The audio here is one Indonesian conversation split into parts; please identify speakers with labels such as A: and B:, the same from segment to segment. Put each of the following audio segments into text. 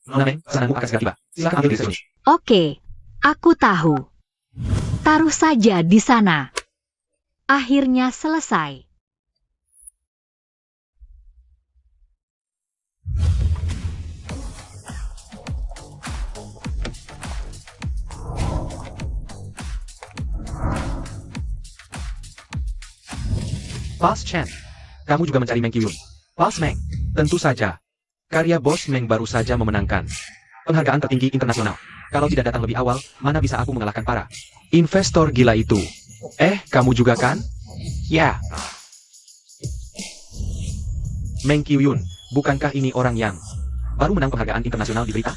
A: Nona Meng, pesananmu akan segera tiba. Silakan ambil di resepsionis.
B: Oke, aku tahu. Taruh saja di sana. Akhirnya selesai.
A: Boss Chen, kamu juga mencari Meng Qiyun. Boss Meng, tentu saja. Karya Bos Meng baru saja memenangkan penghargaan tertinggi internasional. Kalau tidak datang lebih awal, mana bisa aku mengalahkan para investor gila itu? Kamu juga kan? Ya. Meng Qiyun, bukankah ini orang yang baru menang penghargaan internasional di berita?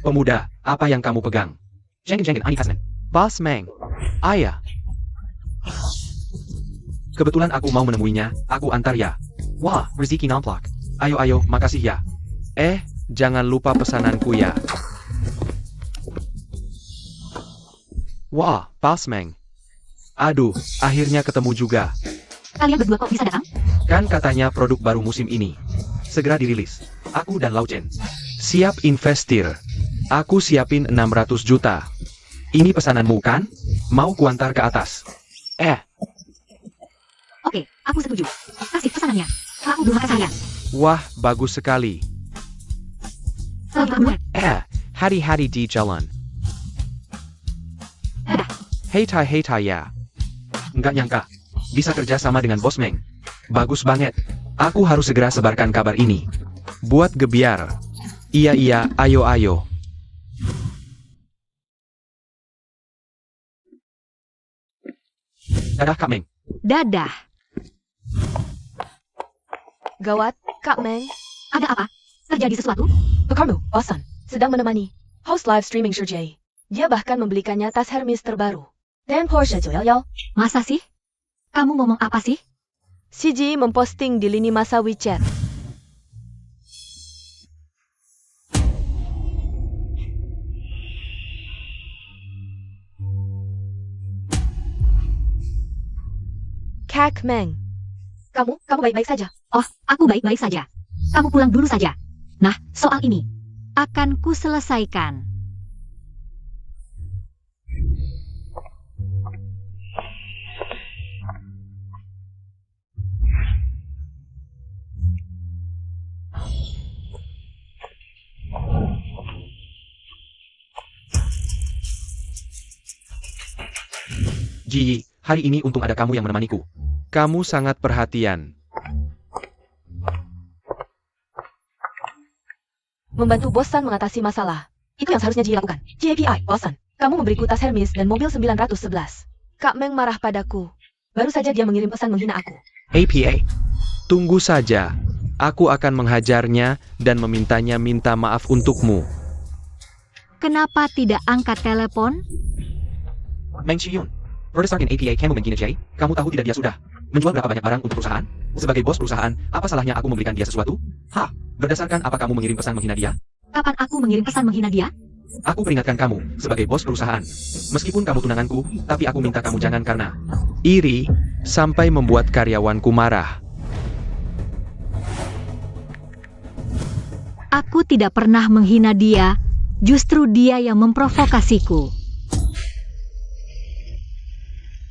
A: Pemuda, apa yang kamu pegang? Jengin, Ani Hasnan. Boss Meng. Ayah. Kebetulan aku mau menemuinya, aku antar ya. Wah, rezeki namplak. Ayo, makasih ya. Jangan lupa pesananku ya. Wah, Boss Meng. Aduh, akhirnya ketemu juga.
B: Kalian berdua kok bisa datang?
A: Kan katanya produk baru musim ini segera dirilis. Aku dan Lau Chen siap investir. Aku siapin 600 juta. Ini pesananmu kan? Mau kuantar ke atas?
B: Oke, aku setuju. Kasih pesanannya. Aku belum makan saya.
A: Wah, bagus sekali.
B: Selamat buat.
A: Hari-hari di jalan. Hei Tai ya. Nggak nyangka, bisa kerja sama dengan Bos Meng. Bagus banget. Aku harus segera sebarkan kabar ini. Buat gebiar. Iya, ayo. Dadah Kak Meng.
B: Dadah.
C: Gawat, Kak Meng.
B: Ada apa? Terjadi sesuatu?
C: Pekarmu, Osan, sedang menemani host live streaming Shurjay. Dia bahkan membelikannya tas Hermes terbaru. Dan Porsche 911.
B: Masa sih? Kamu ngomong apa sih?
C: CG memposting di lini masa WeChat. Kak Meng. Kamu baik-baik saja.
B: Oh, aku baik-baik saja. Kamu pulang dulu saja. Nah, soal ini akan ku selesaikan.
A: Ji, hari ini untung ada kamu yang menemaniku. Kamu sangat perhatian.
C: Membantu Bosan mengatasi masalah. Itu yang seharusnya Ji lakukan. JPI, Bosan. Kamu memberiku tas Hermes dan mobil 911. Kak Meng marah padaku. Baru saja dia mengirim pesan menghina aku.
A: APA. Tunggu saja. Aku akan menghajarnya dan memintanya minta maaf untukmu.
B: Kenapa tidak angkat telepon?
A: Meng Qiyun, berdasarkan APA kamu menghina Jay, kamu tahu tidak dia sudah menjual berapa banyak barang untuk perusahaan? Sebagai bos perusahaan, apa salahnya aku memberikan dia sesuatu? Berdasarkan apa kamu mengirim pesan menghina dia?
B: Kapan aku mengirim pesan menghina dia?
A: Aku peringatkan kamu, sebagai bos perusahaan. Meskipun kamu tunanganku, tapi aku minta kamu jangan karena iri, sampai membuat karyawanku marah.
B: Aku tidak pernah menghina dia, justru dia yang memprovokasiku.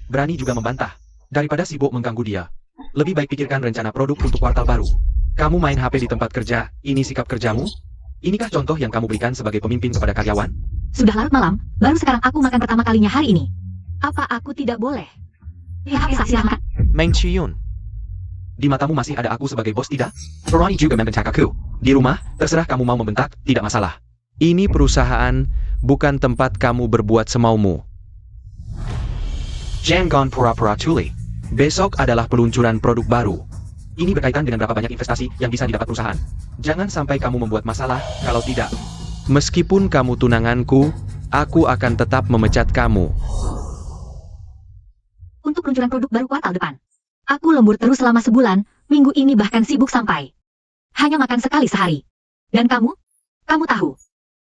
A: Berani juga membantah. Daripada sibuk mengganggu dia, lebih baik pikirkan rencana produk untuk kuartal baru. Kamu main HP di tempat kerja, ini sikap kerjamu? Inikah contoh yang kamu berikan sebagai pemimpin kepada karyawan?
B: Sudah larut malam, baru sekarang aku makan pertama kalinya hari ini. Apa aku tidak boleh? Ya, silahkan.
A: Meng Qiyun, di matamu masih ada aku sebagai bos tidak? Berani juga membentak aku. Di rumah, terserah kamu mau membentak, tidak masalah. Ini perusahaan, bukan tempat kamu berbuat semaumu. Jangan pura-pura tuli. Besok adalah peluncuran produk baru. Ini berkaitan dengan berapa banyak investasi yang bisa didapat perusahaan. Jangan sampai kamu membuat masalah, kalau tidak. Meskipun kamu tunanganku, aku akan tetap memecat kamu.
B: Untuk peluncuran produk baru kuartal depan. Aku lembur terus selama sebulan, minggu ini bahkan sibuk sampai hanya makan sekali sehari. Dan kamu tahu,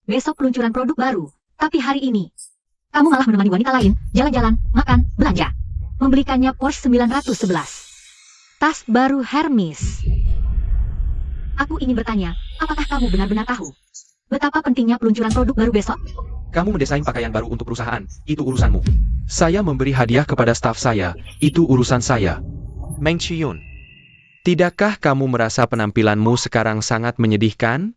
B: besok peluncuran produk baru, tapi hari ini kamu malah menemani wanita lain, jalan-jalan, makan, belanja. Membelikannya Porsche 911. Tas baru Hermes. Aku ingin bertanya, apakah kamu benar-benar tahu Betapa pentingnya peluncuran produk baru besok?
A: Kamu mendesain pakaian baru untuk perusahaan, itu urusanmu. Saya memberi hadiah kepada staf saya, itu urusan saya. Meng Chiyun, tidakkah kamu merasa penampilanmu sekarang sangat menyedihkan?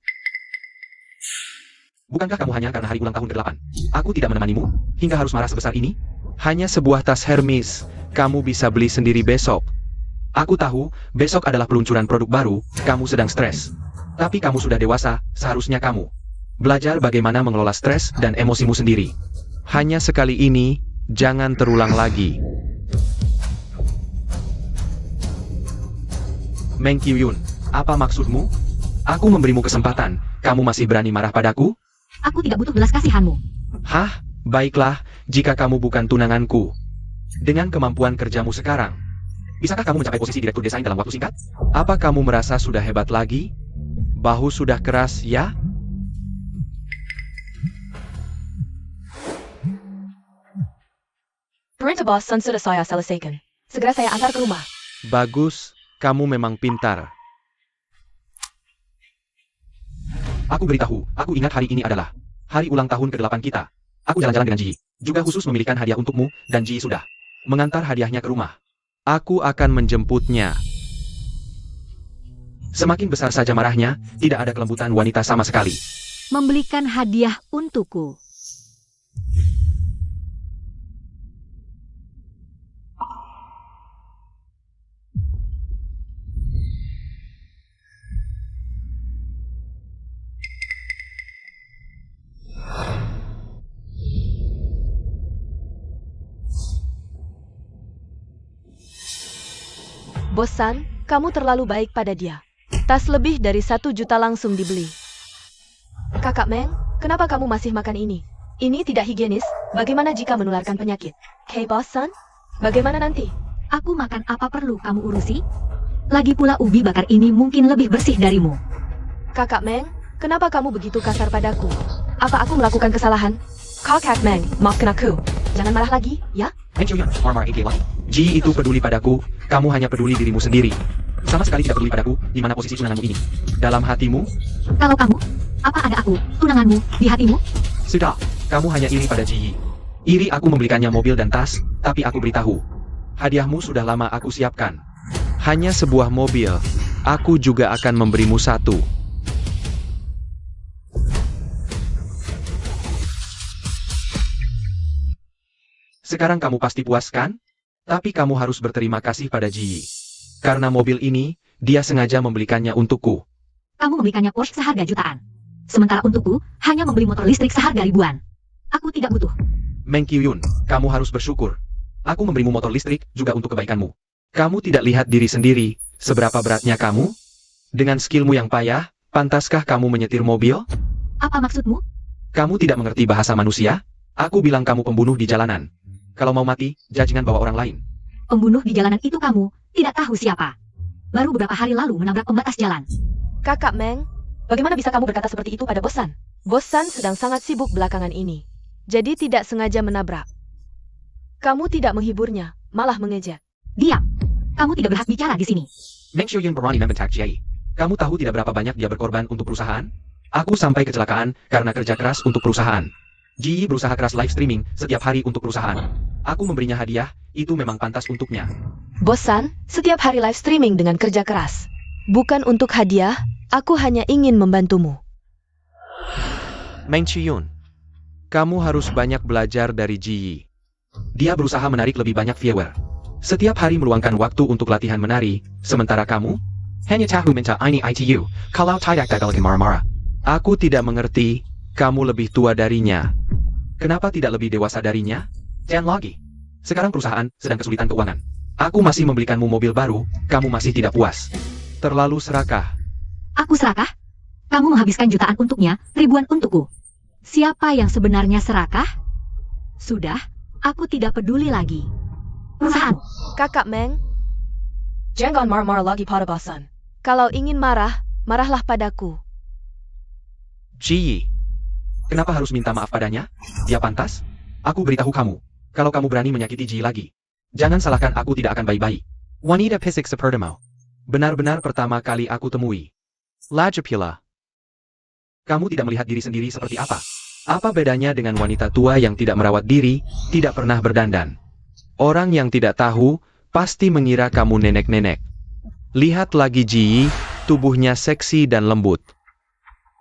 A: Bukankah kamu hanya karena hari ulang tahun ke-8? Aku tidak menemanimu, hingga harus marah sebesar ini? Hanya sebuah tas Hermes, kamu bisa beli sendiri besok. Aku tahu, besok adalah peluncuran produk baru, kamu sedang stres. Tapi kamu sudah dewasa, seharusnya kamu belajar bagaimana mengelola stres dan emosimu sendiri. Hanya sekali ini, jangan terulang lagi. Meng Kyuyun, apa maksudmu? Aku memberimu kesempatan, kamu masih berani marah padaku?
B: Aku tidak butuh belas kasihanmu.
A: Hah? Baiklah, jika kamu bukan tunanganku. Dengan kemampuan kerjamu sekarang, bisakah kamu mencapai posisi direktur desain dalam waktu singkat? Apa kamu merasa sudah hebat lagi? Bahu sudah keras, ya?
C: Perintah bosan sudah saya selesaikan. Segera saya antar ke rumah.
A: Bagus, kamu memang pintar. Aku beritahu, aku ingat hari ini adalah hari ulang tahun ke-8 kita. Aku jalan-jalan dengan Ji. Juga khusus memilihkan hadiah untukmu, dan Ji sudah mengantar hadiahnya ke rumah. Aku akan menjemputnya. Semakin besar saja marahnya, tidak ada kelembutan wanita sama sekali.
B: Membelikan hadiah untukku.
C: Bosan, kamu terlalu baik pada dia. Tas lebih dari 1 juta langsung dibeli. Kakak Meng, kenapa kamu masih makan ini? Ini tidak higienis, bagaimana jika menularkan penyakit? Hey bosan, bagaimana nanti?
B: Aku makan apa perlu kamu urusi? Lagi pula ubi bakar ini mungkin lebih bersih darimu.
C: Kakak Meng, kenapa kamu begitu kasar padaku? Apa aku melakukan kesalahan? Kakak Meng, maafkan aku. Jangan marah lagi, ya?
A: Meng Chiyun, Marmar AKY. Ji itu peduli padaku, kamu hanya peduli dirimu sendiri. Sama sekali tidak peduli padaku, di mana posisi tunanganmu ini. Dalam hatimu,
B: Kalau kamu, apa ada aku, tunanganmu, di hatimu?
A: sudah, kamu hanya iri pada Ji. Iri aku membelikannya mobil dan tas, tapi aku beritahu. Hadiahmu sudah lama aku siapkan. Hanya sebuah mobil, aku juga akan memberimu satu. Sekarang kamu pasti puas kan? Tapi kamu harus berterima kasih pada Ji. Karena mobil ini, dia sengaja membelikannya untukku.
B: Kamu membelikannya Porsche seharga jutaan. Sementara untukku, hanya membeli motor listrik seharga ribuan. Aku tidak butuh.
A: Meng Kyuyun, kamu harus bersyukur. Aku memberimu motor listrik juga untuk kebaikanmu. Kamu tidak lihat diri sendiri, seberapa beratnya kamu? Dengan skillmu yang payah, pantaskah kamu menyetir mobil?
B: Apa maksudmu?
A: Kamu tidak mengerti bahasa manusia? Aku bilang kamu pembunuh di jalanan. Kalau mau mati, jangan bawa orang lain.
B: Pembunuh di jalanan itu kamu, tidak tahu siapa. Baru beberapa hari lalu menabrak pembatas jalan.
C: Kakak Meng, bagaimana bisa kamu berkata seperti itu pada Bosan? Bosan sedang sangat sibuk belakangan ini. Jadi tidak sengaja menabrak. Kamu tidak menghiburnya, malah mengejek.
B: Diam. Kamu tidak berhak bicara di sini.
A: Meng Xiuyun berani membentak Jie. Kamu tahu tidak berapa banyak dia berkorban untuk perusahaan? Aku sampai kecelakaan karena kerja keras untuk perusahaan. Ji berusaha keras live streaming setiap hari untuk perusahaan. Aku memberinya hadiah, itu memang pantas untuknya.
C: Bosan, setiap hari live streaming dengan kerja keras. Bukan untuk hadiah, aku hanya ingin membantumu.
A: Meng Chiyun, kamu harus banyak belajar dari Ji. Dia berusaha menarik lebih banyak viewer. Setiap hari meluangkan waktu untuk latihan menari, sementara kamu hanya tahu minta ini ITU, kalau tidak gagal marah-marah. Aku tidak mengerti, kamu lebih tua darinya. Kenapa tidak lebih dewasa darinya? Jangan lagi. Sekarang perusahaan sedang kesulitan keuangan. Aku masih membelikanmu mobil baru, kamu masih tidak puas. Terlalu serakah.
B: Aku serakah? Kamu menghabiskan jutaan untuknya, ribuan untukku. Siapa yang sebenarnya serakah? Sudah, aku tidak peduli lagi. Perusahaan.
C: Kakak Meng, jangan marah-marah lagi pada Bosan. Kalau ingin marah, marahlah padaku.
A: Ji, kenapa harus minta maaf padanya? Dia pantas? Aku beritahu kamu, kalau kamu berani menyakiti Ji lagi, jangan salahkan aku tidak akan baik-baik. Wanita pisik sepertimu. Benar-benar pertama kali aku temui. Lajapila. Kamu tidak melihat diri sendiri seperti apa? Apa bedanya dengan wanita tua yang tidak merawat diri, tidak pernah berdandan? Orang yang tidak tahu, pasti mengira kamu nenek-nenek. Lihat lagi Ji, tubuhnya seksi dan lembut.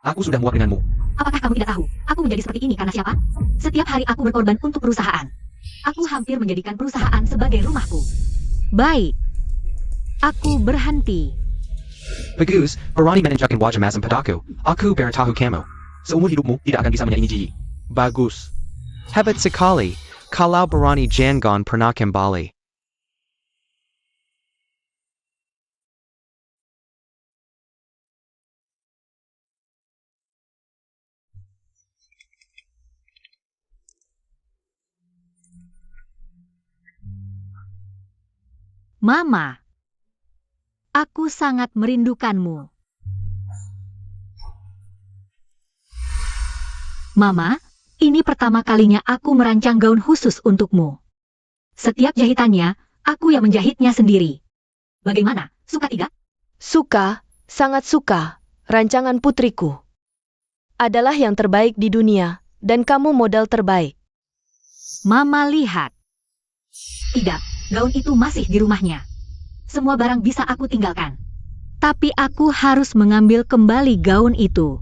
A: Aku sudah muak denganmu.
B: Apakah kamu tidak tahu? Aku menjadi seperti ini karena siapa? Setiap hari aku berkorban untuk perusahaan. Aku hampir menjadikan perusahaan sebagai rumahku. Baik. Aku berhenti.
A: Bagus, Barani menunjukkan wajah masam padaku. Aku beritahu kamu. Seumur hidupmu tidak akan bisa menyaingi Ji. Bagus. Hebat sekali. Kalau Barani jangan pernah kembali.
B: Mama, aku sangat merindukanmu. Mama, ini pertama kalinya aku merancang gaun khusus untukmu. Setiap jahitannya, aku yang menjahitnya sendiri. Bagaimana? Suka tidak?
C: Suka, sangat suka. Rancangan putriku adalah yang terbaik di dunia, dan kamu model terbaik.
B: Mama lihat. Tidak. Gaun itu masih di rumahnya. Semua barang bisa aku tinggalkan. Tapi aku harus mengambil kembali gaun itu.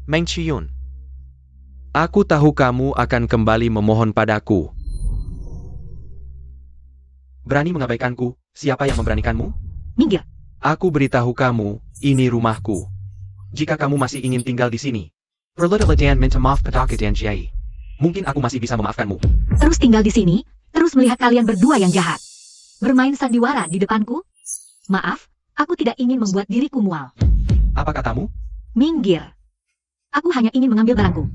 A: Meng Chiyun. Aku tahu kamu akan kembali memohon padaku. Berani mengabaikanku, siapa yang memberanikanmu?
B: Minggir.
A: Aku beritahu kamu, ini rumahku. Jika kamu masih ingin tinggal di sini, perlu dan minta maaf padaku dan Jai. Mungkin aku masih bisa memaafkanmu.
B: Terus tinggal di sini, terus melihat kalian berdua yang jahat. Bermain sandiwara di depanku? Maaf, aku tidak ingin membuat diriku mual.
A: Apa katamu?
B: Minggir. Aku hanya ingin mengambil barangku.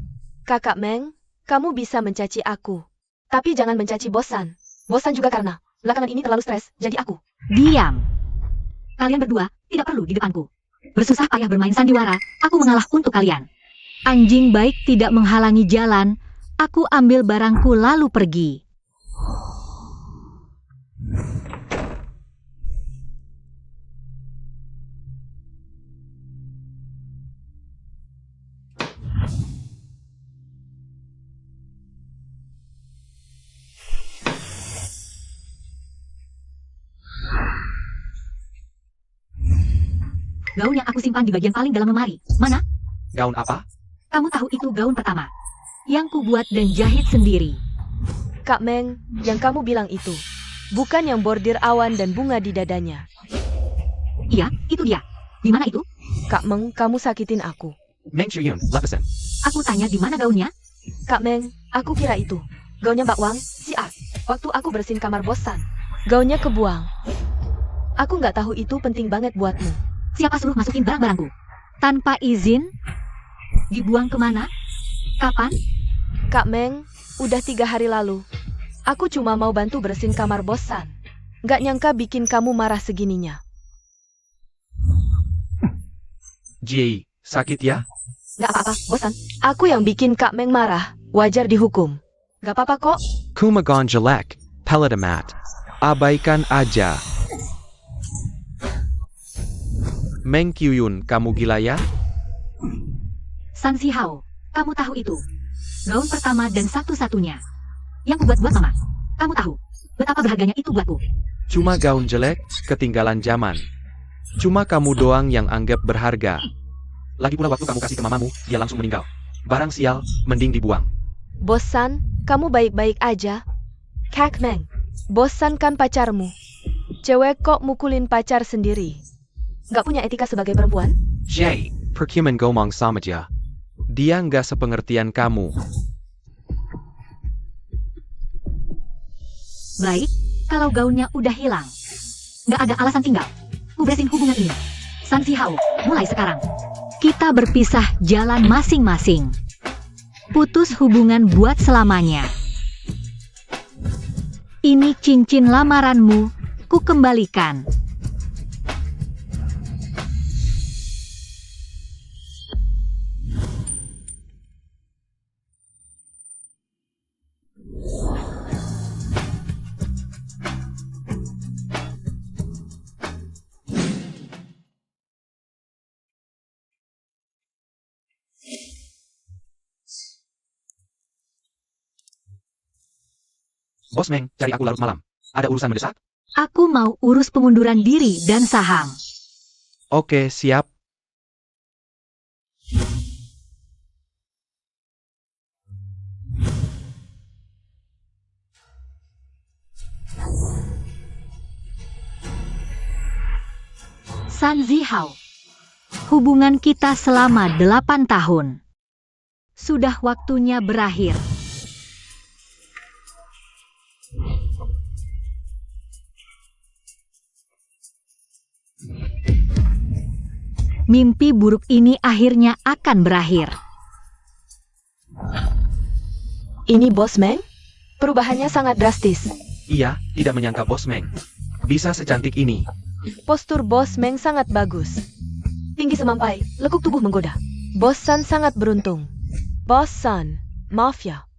C: Kakak Meng, kamu bisa mencaci aku. Tapi jangan mencaci Bosan. Bosan juga karena belakangan ini terlalu stres, jadi aku.
B: Diam. Kalian berdua tidak perlu di depanku. Bersusah payah bermain sandiwara, aku mengalah untuk kalian. Anjing baik tidak menghalangi jalan, aku ambil barangku lalu pergi. Gaun yang aku simpan di bagian paling dalam lemari. Mana?
A: Gaun apa?
B: Kamu tahu itu gaun pertama. Yang kubuat dan jahit sendiri.
C: Kak Meng, yang kamu bilang itu. Bukan yang bordir awan dan bunga di dadanya.
B: Iya, itu dia. Di mana itu?
C: Kak Meng, kamu sakitin aku.
A: Meng Chiyun, lepasan.
B: Aku tanya di mana gaunnya?
C: Kak Meng, aku kira itu. Gaunnya Mbak Wang, si A. Waktu aku bersihin kamar Bosan. Gaunnya kebuang. Aku nggak tahu itu penting banget buatmu.
B: Siapa suruh masukin barang-barangku? Tanpa izin? Dibuang kemana? Kapan?
C: Kak Meng, udah 3 hari lalu. Aku cuma mau bantu bersihin kamar Bosan. Nggak nyangka bikin kamu marah segininya.
A: Jie, sakit ya?
C: Nggak apa-apa, Bosan. Aku yang bikin Kak Meng marah, wajar dihukum. Nggak apa-apa kok.
A: Kumagon jelek, peledamat. Abaikan aja. Meng Chiyun, kamu gila ya?
B: San Si Hao, kamu tahu itu. Gaun pertama dan satu-satunya. Yang kubuat buat mama. Kamu tahu betapa berharganya itu buatku.
A: Cuma gaun jelek, ketinggalan zaman. Cuma kamu doang yang anggap berharga. Lagi pula waktu kamu kasih ke mamamu, dia langsung meninggal. Barang sial, mending dibuang.
C: Bosan, kamu baik-baik aja. Kak Meng, Bosan kan pacarmu. Cewek kok mukulin pacar sendiri. Nggak punya etika sebagai perempuan?
A: Jay, percuman ngomong sama dia. Dia nggak sepengertian kamu.
B: Baik, kalau gaunnya udah hilang. Nggak ada alasan tinggal. Ku beresin hubungan ini. San Si Hao, mulai sekarang. Kita berpisah jalan masing-masing. Putus hubungan buat selamanya. Ini cincin lamaranmu, ku kembalikan.
A: Bos Meng, cari aku larut malam. Ada urusan mendesak?
B: Aku mau urus pengunduran diri dan saham.
D: Oke, siap.
B: San Zihao. Hubungan kita selama 8 tahun. Sudah waktunya berakhir. Mimpi buruk ini akhirnya akan berakhir.
C: Ini Bos Meng? Perubahannya sangat drastis.
A: Iya, tidak menyangka Bos Meng bisa secantik ini.
C: Postur Bos Meng sangat bagus. Tinggi semampai, lekuk tubuh menggoda. Bos San sangat beruntung. Bos San, maaf ya.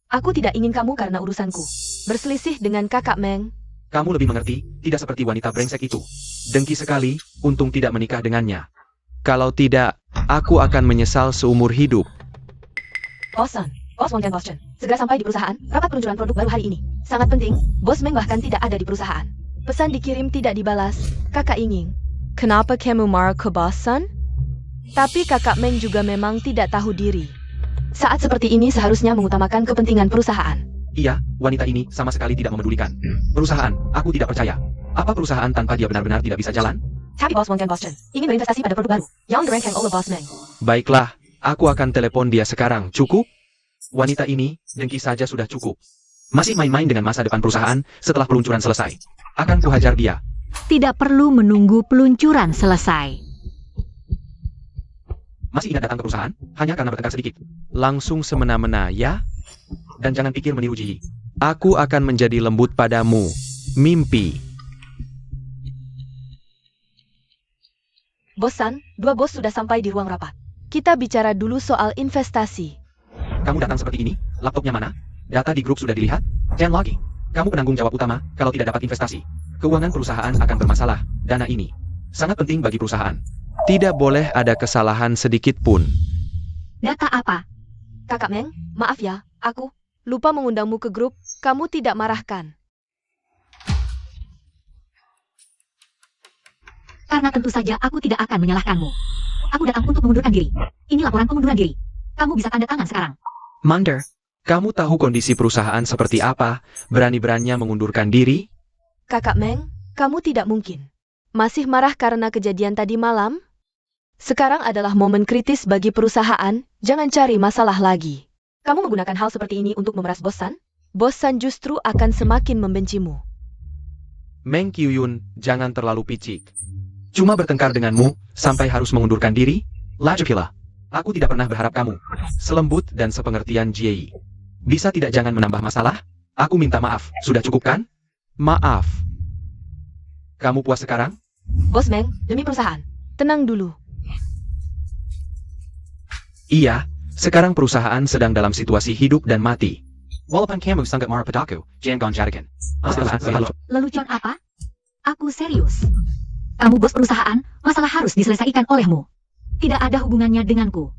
C: Aku tidak ingin kamu karena urusanku. Berselisih dengan kakak Meng.
A: Kamu lebih mengerti, tidak seperti wanita brengsek itu. Dengki sekali, untung tidak menikah dengannya.
D: Kalau tidak, aku akan menyesal seumur hidup.
C: Bos San, Bos Wang dan Bos Chen, segera sampai di perusahaan. Rapat peluncuran produk baru hari ini. Sangat penting, Bos Meng bahkan tidak ada di perusahaan. Pesan dikirim tidak dibalas. Kakak Ying. Kenapa kamu marah ke Bos San? Tapi kakak Meng juga memang tidak tahu diri. Saat seperti ini seharusnya mengutamakan kepentingan perusahaan.
A: Iya, wanita ini sama sekali tidak memedulikan. Perusahaan, aku tidak percaya. Apa perusahaan tanpa dia benar-benar tidak bisa jalan?
C: Tapi Bos Wang dan Bos Chen ingin berinvestasi pada produk baru yang dirancang oleh Bos Meng.
D: Baiklah, aku akan telepon dia sekarang. Cukup?
A: Wanita ini, dengki saja sudah cukup. Masih main-main dengan masa depan perusahaan setelah peluncuran selesai. Akan kuhajar dia.
B: Tidak perlu menunggu peluncuran selesai.
A: Masih ingat datang ke perusahaan? Hanya karena bertengkar sedikit.
D: Langsung semena-mena, ya?
A: Dan jangan pikir meniru Ji.
D: Aku akan menjadi lembut padamu. Mimpi.
C: Bos San, dua bos sudah sampai di ruang rapat. Kita bicara dulu soal investasi.
A: Kamu datang seperti ini? Laptopnya mana? Data di grup sudah dilihat? Jangan lagi. Kamu penanggung jawab utama kalau tidak dapat investasi. Keuangan perusahaan akan bermasalah. Dana ini sangat penting bagi perusahaan.
D: Tidak boleh ada kesalahan sedikit pun.
B: Data apa?
C: Kakak Meng, maaf ya, aku lupa mengundangmu ke grup. Kamu tidak marahkan?
B: Karena tentu saja aku tidak akan menyalahkanmu. Aku datang untuk mengundurkan diri. Ini laporan pengunduran diri. Kamu bisa tanda tangan sekarang.
D: Mander, kamu tahu kondisi perusahaan seperti apa? Berani-beraninya mengundurkan diri?
C: Kakak Meng, kamu tidak mungkin masih marah karena kejadian tadi malam? Sekarang adalah momen kritis bagi perusahaan, jangan cari masalah lagi. Kamu menggunakan hal seperti ini untuk memeras Bos San? Bos San justru akan semakin membencimu.
D: Meng Qiyun, jangan terlalu picik.
A: Cuma bertengkar denganmu, sampai harus mengundurkan diri? Lajukila. Aku tidak pernah berharap kamu selembut dan sepengertian Jie. Bisa tidak jangan menambah masalah? Aku minta maaf, sudah cukup kan?
D: Maaf.
A: Kamu puas sekarang?
C: Bos Meng, demi perusahaan. Tenang dulu.
A: Iya, sekarang perusahaan sedang dalam situasi hidup dan mati. Walaupun kamu sangat marah padaku, jangan jadikan.
B: Lelucon apa? Aku serius. Kamu bos perusahaan, masalah harus diselesaikan olehmu. Tidak ada hubungannya denganku.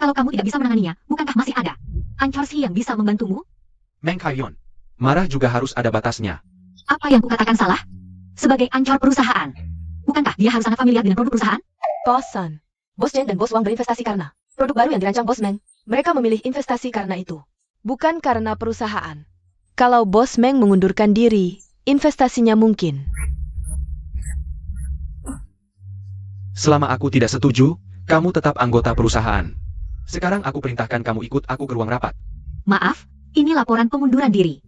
B: Kalau kamu tidak bisa menanganinya, bukankah masih ada Ancor Si yang bisa membantumu?
A: Meng Qiyun, marah juga harus ada batasnya.
B: Apa yang kukatakan salah? Sebagai ancor perusahaan, bukankah dia harus sangat familiar dengan produk perusahaan?
C: Bos San, Bos Chen dan Bos Wang berinvestasi karena produk baru yang dirancang Bos Meng. Mereka memilih investasi karena itu, bukan karena perusahaan. Kalau Bos Meng mengundurkan diri, investasinya mungkin.
A: Selama aku tidak setuju, kamu tetap anggota perusahaan. Sekarang aku perintahkan kamu ikut aku ke ruang rapat.
B: Maaf, ini laporan pengunduran diri.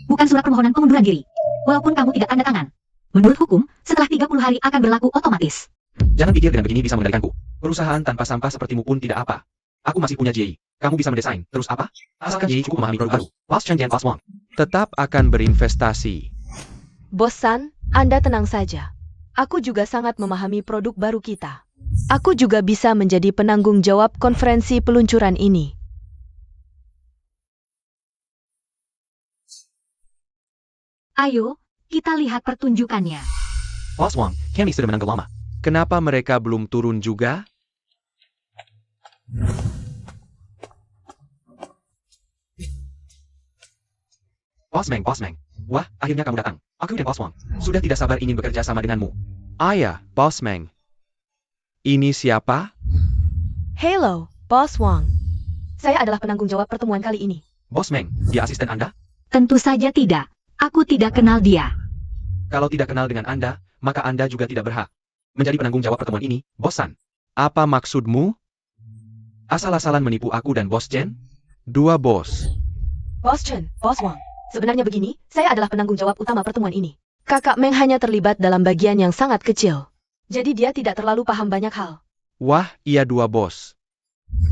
B: Bukan surat permohonan pengunduran diri. Walaupun kamu tidak tanda tangan. Menurut hukum, setelah 30 hari akan berlaku otomatis.
A: Jangan pikir dengan begini bisa mengendalikanku. Perusahaan tanpa sampah sepertimu pun tidak apa. Aku masih punya Jie. Kamu bisa mendesain. Terus apa? Asalkan Jie cukup memahami produk baru. Bos Chen dan Bos Wang.
D: Tetap akan berinvestasi.
C: Bos San, Anda tenang saja. Aku juga sangat memahami produk baru kita. Aku juga bisa menjadi penanggung jawab konferensi peluncuran ini.
B: Ayo, kita lihat pertunjukannya.
A: Bos Wang, kami sudah menanggap lama.
D: Kenapa mereka belum turun juga?
A: Boss Meng. Wah, akhirnya kamu datang. Aku dan Boss Wang sudah tidak sabar ingin bekerja sama denganmu.
D: Ayah, Boss Meng. Ini siapa?
C: Hello, Boss Wang. Saya adalah penanggung jawab pertemuan kali ini.
A: Boss Meng, dia asisten Anda?
B: Tentu saja tidak. Aku tidak kenal dia.
A: Kalau tidak kenal dengan Anda, maka Anda juga tidak berhak menjadi penanggung jawab pertemuan ini, Boss San.
D: Apa maksudmu?
A: Asal-asalan menipu aku dan Boss Chen?
D: Dua bos.
C: Boss Chen, Boss Wang. Sebenarnya begini, saya adalah penanggung jawab utama pertemuan ini. Kakak Meng hanya terlibat dalam bagian yang sangat kecil. Jadi dia tidak terlalu paham banyak hal.
D: Wah, iya dua bos.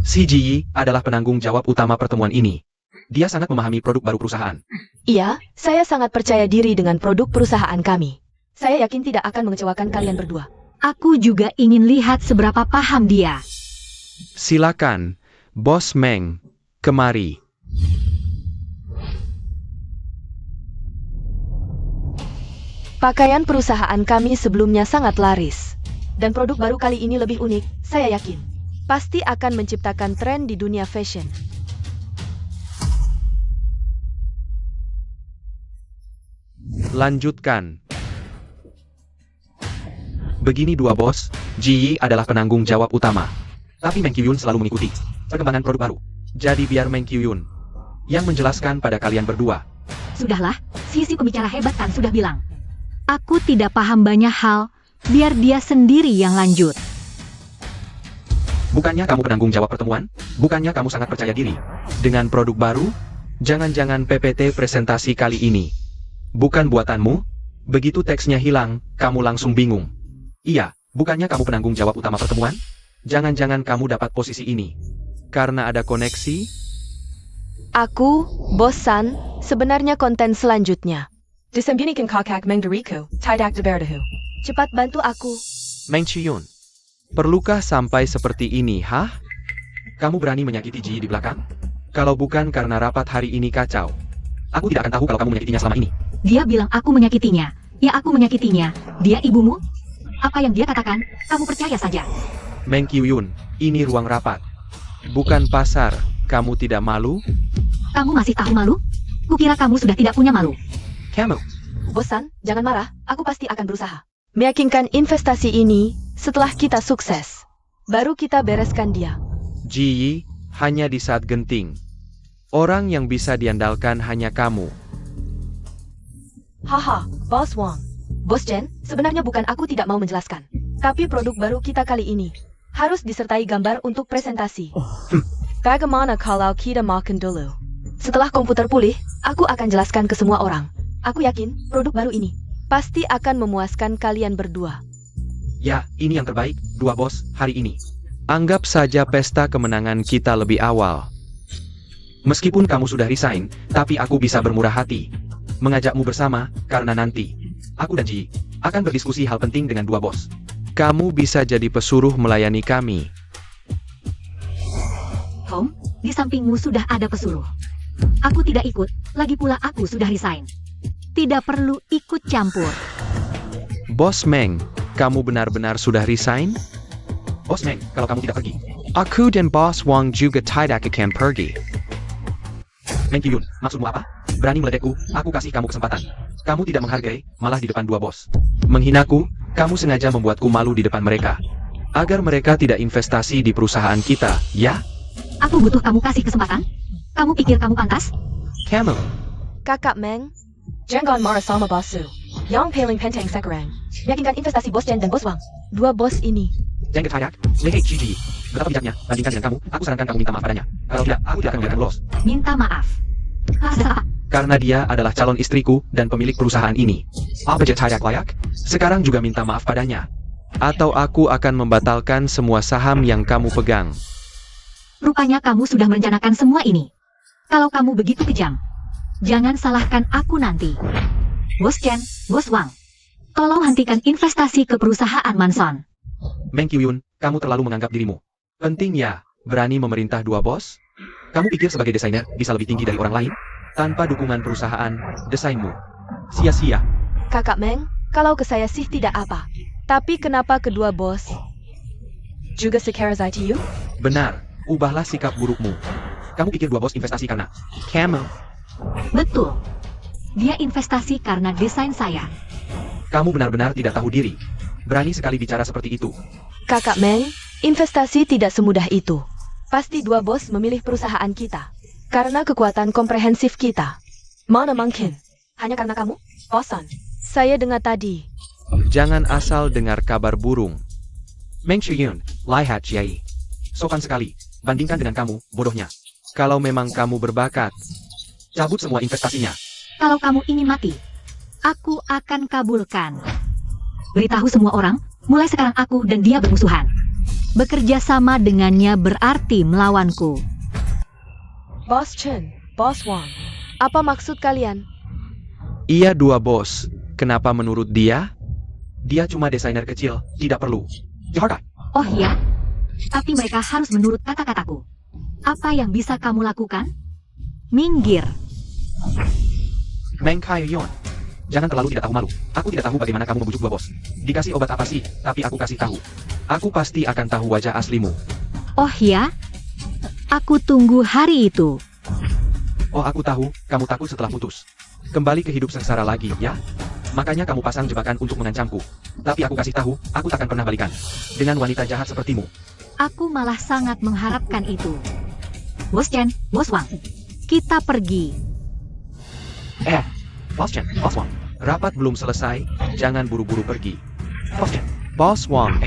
A: Si Ji Yi adalah penanggung jawab utama pertemuan ini. Dia sangat memahami produk baru perusahaan.
C: Iya, saya sangat percaya diri dengan produk perusahaan kami. Saya yakin tidak akan mengecewakan kalian berdua.
B: Aku juga ingin lihat seberapa paham dia.
D: Silakan, Bos Meng, kemari.
C: Pakaian perusahaan kami sebelumnya sangat laris. Dan produk baru kali ini lebih unik, saya yakin. Pasti akan menciptakan tren di dunia fashion.
D: Lanjutkan.
A: Begini dua bos, Ji Yi adalah penanggung jawab utama. Tapi Meng Qiyun selalu mengikuti perkembangan produk baru. Jadi biar Meng Qiyun yang menjelaskan pada kalian berdua.
B: Sudahlah, sisi pembicara hebat kan sudah bilang. Aku tidak paham banyak hal, biar dia sendiri yang lanjut.
A: Bukannya kamu penanggung jawab pertemuan? Bukannya kamu sangat percaya diri dengan produk baru?
D: Jangan-jangan PPT presentasi kali ini bukan buatanmu? Begitu teksnya hilang, kamu langsung bingung.
A: Iya, bukannya kamu penanggung jawab utama pertemuan?
D: Jangan-jangan kamu dapat posisi ini karena ada koneksi?
C: Aku, Bos San, sebenarnya konten selanjutnya. Disembunyikan kakak Meng dariku, tidak diberitahu. Cepat bantu aku.
D: Meng Qiyun, perlukah sampai seperti ini, hah?
A: Kamu berani menyakiti Ji Yi di belakang? Kalau bukan karena rapat hari ini kacau, aku tidak akan tahu kalau kamu menyakitinya selama ini.
B: Dia bilang aku menyakitinya. Ya aku menyakitinya. Dia ibumu? Apa yang dia katakan, kamu percaya saja.
D: Meng Qiyun, ini ruang rapat. Bukan pasar, kamu tidak malu?
B: Kamu masih tahu malu? Kukira kamu sudah tidak punya malu.
A: Kamu,
C: Bos San, jangan marah, aku pasti akan berusaha. Meyakinkan investasi ini, setelah kita sukses. Baru kita bereskan dia.
D: Ji Yi, hanya di saat genting. Orang yang bisa diandalkan hanya kamu.
C: Haha, Bos Wang. Bos Chen, sebenarnya bukan aku tidak mau menjelaskan. Tapi produk baru kita kali ini harus disertai gambar untuk presentasi. Bagaimana kalau kita makan dulu? Setelah komputer pulih, aku akan jelaskan ke semua orang. Aku yakin produk baru ini pasti akan memuaskan kalian berdua.
A: ya ini yang terbaik, dua bos, hari ini.
D: Anggap saja pesta kemenangan kita lebih awal.
A: Meskipun kamu sudah resign, tapi aku bisa bermurah hati mengajakmu bersama, karena nanti aku dan Ji akan berdiskusi hal penting dengan dua bos.
D: Kamu bisa jadi pesuruh melayani kami.
B: Tom, di sampingmu sudah ada pesuruh. Aku tidak ikut, lagi pula aku sudah resign. Tidak perlu ikut campur.
D: Bos Meng, kamu benar-benar sudah resign?
A: Bos Meng, kalau kamu tidak pergi,
D: Aku dan Bos Wang juga tidak akan pergi.
A: Meng Qiyun, maksudmu apa? Berani meledekku, aku kasih kamu kesempatan. Kamu tidak menghargai, malah di depan dua bos.
D: Menghinaku, kamu sengaja membuatku malu di depan mereka. Agar mereka tidak investasi di perusahaan kita, ya?
B: Aku butuh kamu kasih kesempatan. Kamu pikir kamu pantas?
A: Kamu,
C: Kakak Meng, jangan marah sama bosu. Yang paling penting sekarang, yakinkan investasi Bos Chen dan Bos Wang. Dua bos ini.
A: jangan ketayak, lehei Ji Yi. Betapa bijaknya, bandingkan dengan kamu, aku sarankan kamu minta maaf padanya. Kalau tidak, aku tidak akan membiarkan lolos.
B: Minta maaf.
A: Karena dia adalah calon istriku dan pemilik perusahaan ini. Apa jadi layak? Sekarang juga minta maaf padanya.
D: Atau aku akan membatalkan semua saham yang kamu pegang.
B: Rupanya kamu sudah merencanakan semua ini. Kalau kamu begitu kejam, jangan salahkan aku nanti. Bos Chen, Bos Wang, tolong hentikan investasi ke perusahaan Manson.
A: Meng Qiyun, kamu terlalu menganggap dirimu penting ya, berani memerintah dua bos? Kamu pikir sebagai desainer bisa lebih tinggi dari orang lain? Tanpa dukungan perusahaan, desainmu sia-sia.
C: Kakak Meng, kalau ke saya sih tidak apa. Tapi kenapa kedua bos juga sekeras ITU?
A: Benar, ubahlah sikap burukmu. Kamu pikir dua bos investasi karena
D: Kamu,
B: Betul. Dia investasi karena desain saya.
A: Kamu benar-benar tidak tahu diri. Berani sekali bicara seperti itu.
C: Kakak Meng, investasi tidak semudah itu. Pasti dua bos memilih perusahaan kita. Karena kekuatan komprehensif kita. Mana mungkin? Hanya karena kamu? Bosan. Saya dengar tadi.
D: Jangan asal dengar kabar burung.
A: Meng Shiyun, lihat Xiai. Sopan sekali. Bandingkan dengan kamu, bodohnya.
D: Kalau memang kamu berbakat,
A: Cabut semua investasinya.
B: Kalau kamu ingin mati, aku akan kabulkan. Beritahu semua orang, mulai sekarang aku dan dia bermusuhan. Bekerja sama dengannya berarti melawanku.
C: Bos Chen, Bos Wang. Apa maksud kalian?
D: ia dua bos. Kenapa menurut dia?
A: Dia cuma desainer kecil, tidak perlu. Jakarta.
B: Oh ya, tapi mereka harus menurut kata-kataku. Apa yang bisa kamu lakukan? Minggir.
A: Meng Kaiyuan. Jangan terlalu tidak tahu malu. Aku tidak tahu bagaimana kamu membujuk dua bos. Dikasih obat apa sih, tapi aku kasih tahu.
D: Aku pasti akan tahu wajah aslimu.
B: Oh ya? Aku tunggu hari itu.
A: Oh, aku tahu, kamu takut setelah putus.
D: Kembali ke hidup sengsara lagi, ya?
A: Makanya kamu pasang jebakan untuk mengancamku. Tapi aku kasih tahu, aku takkan pernah balikan. Dengan wanita jahat sepertimu.
B: Aku malah sangat mengharapkan itu. Bos Chen, Bos Wang, kita pergi.
A: Bos Chen, Bos Wang.
D: Rapat belum selesai, jangan buru-buru pergi.
A: Bos Chen.
D: Bos Wang,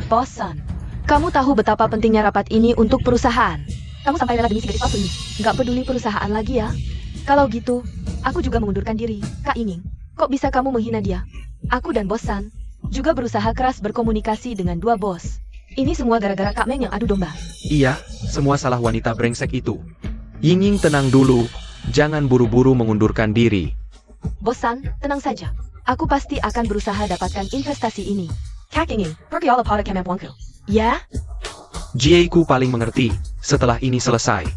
C: Bosan. Kamu tahu betapa pentingnya rapat ini untuk perusahaan. Kamu sampai rela demi si gadis palsu ini. Nggak peduli perusahaan lagi ya. Kalau gitu, aku juga mengundurkan diri. Kak Yinging, kok bisa kamu menghina dia? Aku dan Bos San juga berusaha keras berkomunikasi dengan dua bos. Ini semua gara-gara Kak Meng yang adu domba.
D: Iya, semua salah wanita brengsek itu. Yinging tenang dulu, jangan buru-buru mengundurkan diri.
C: Bos San, tenang saja. Aku pasti akan berusaha dapatkan investasi ini. Kak Yinging, pergi olah pada kemampuanku. Ya?
D: Jie-ku paling mengerti, setelah ini selesai.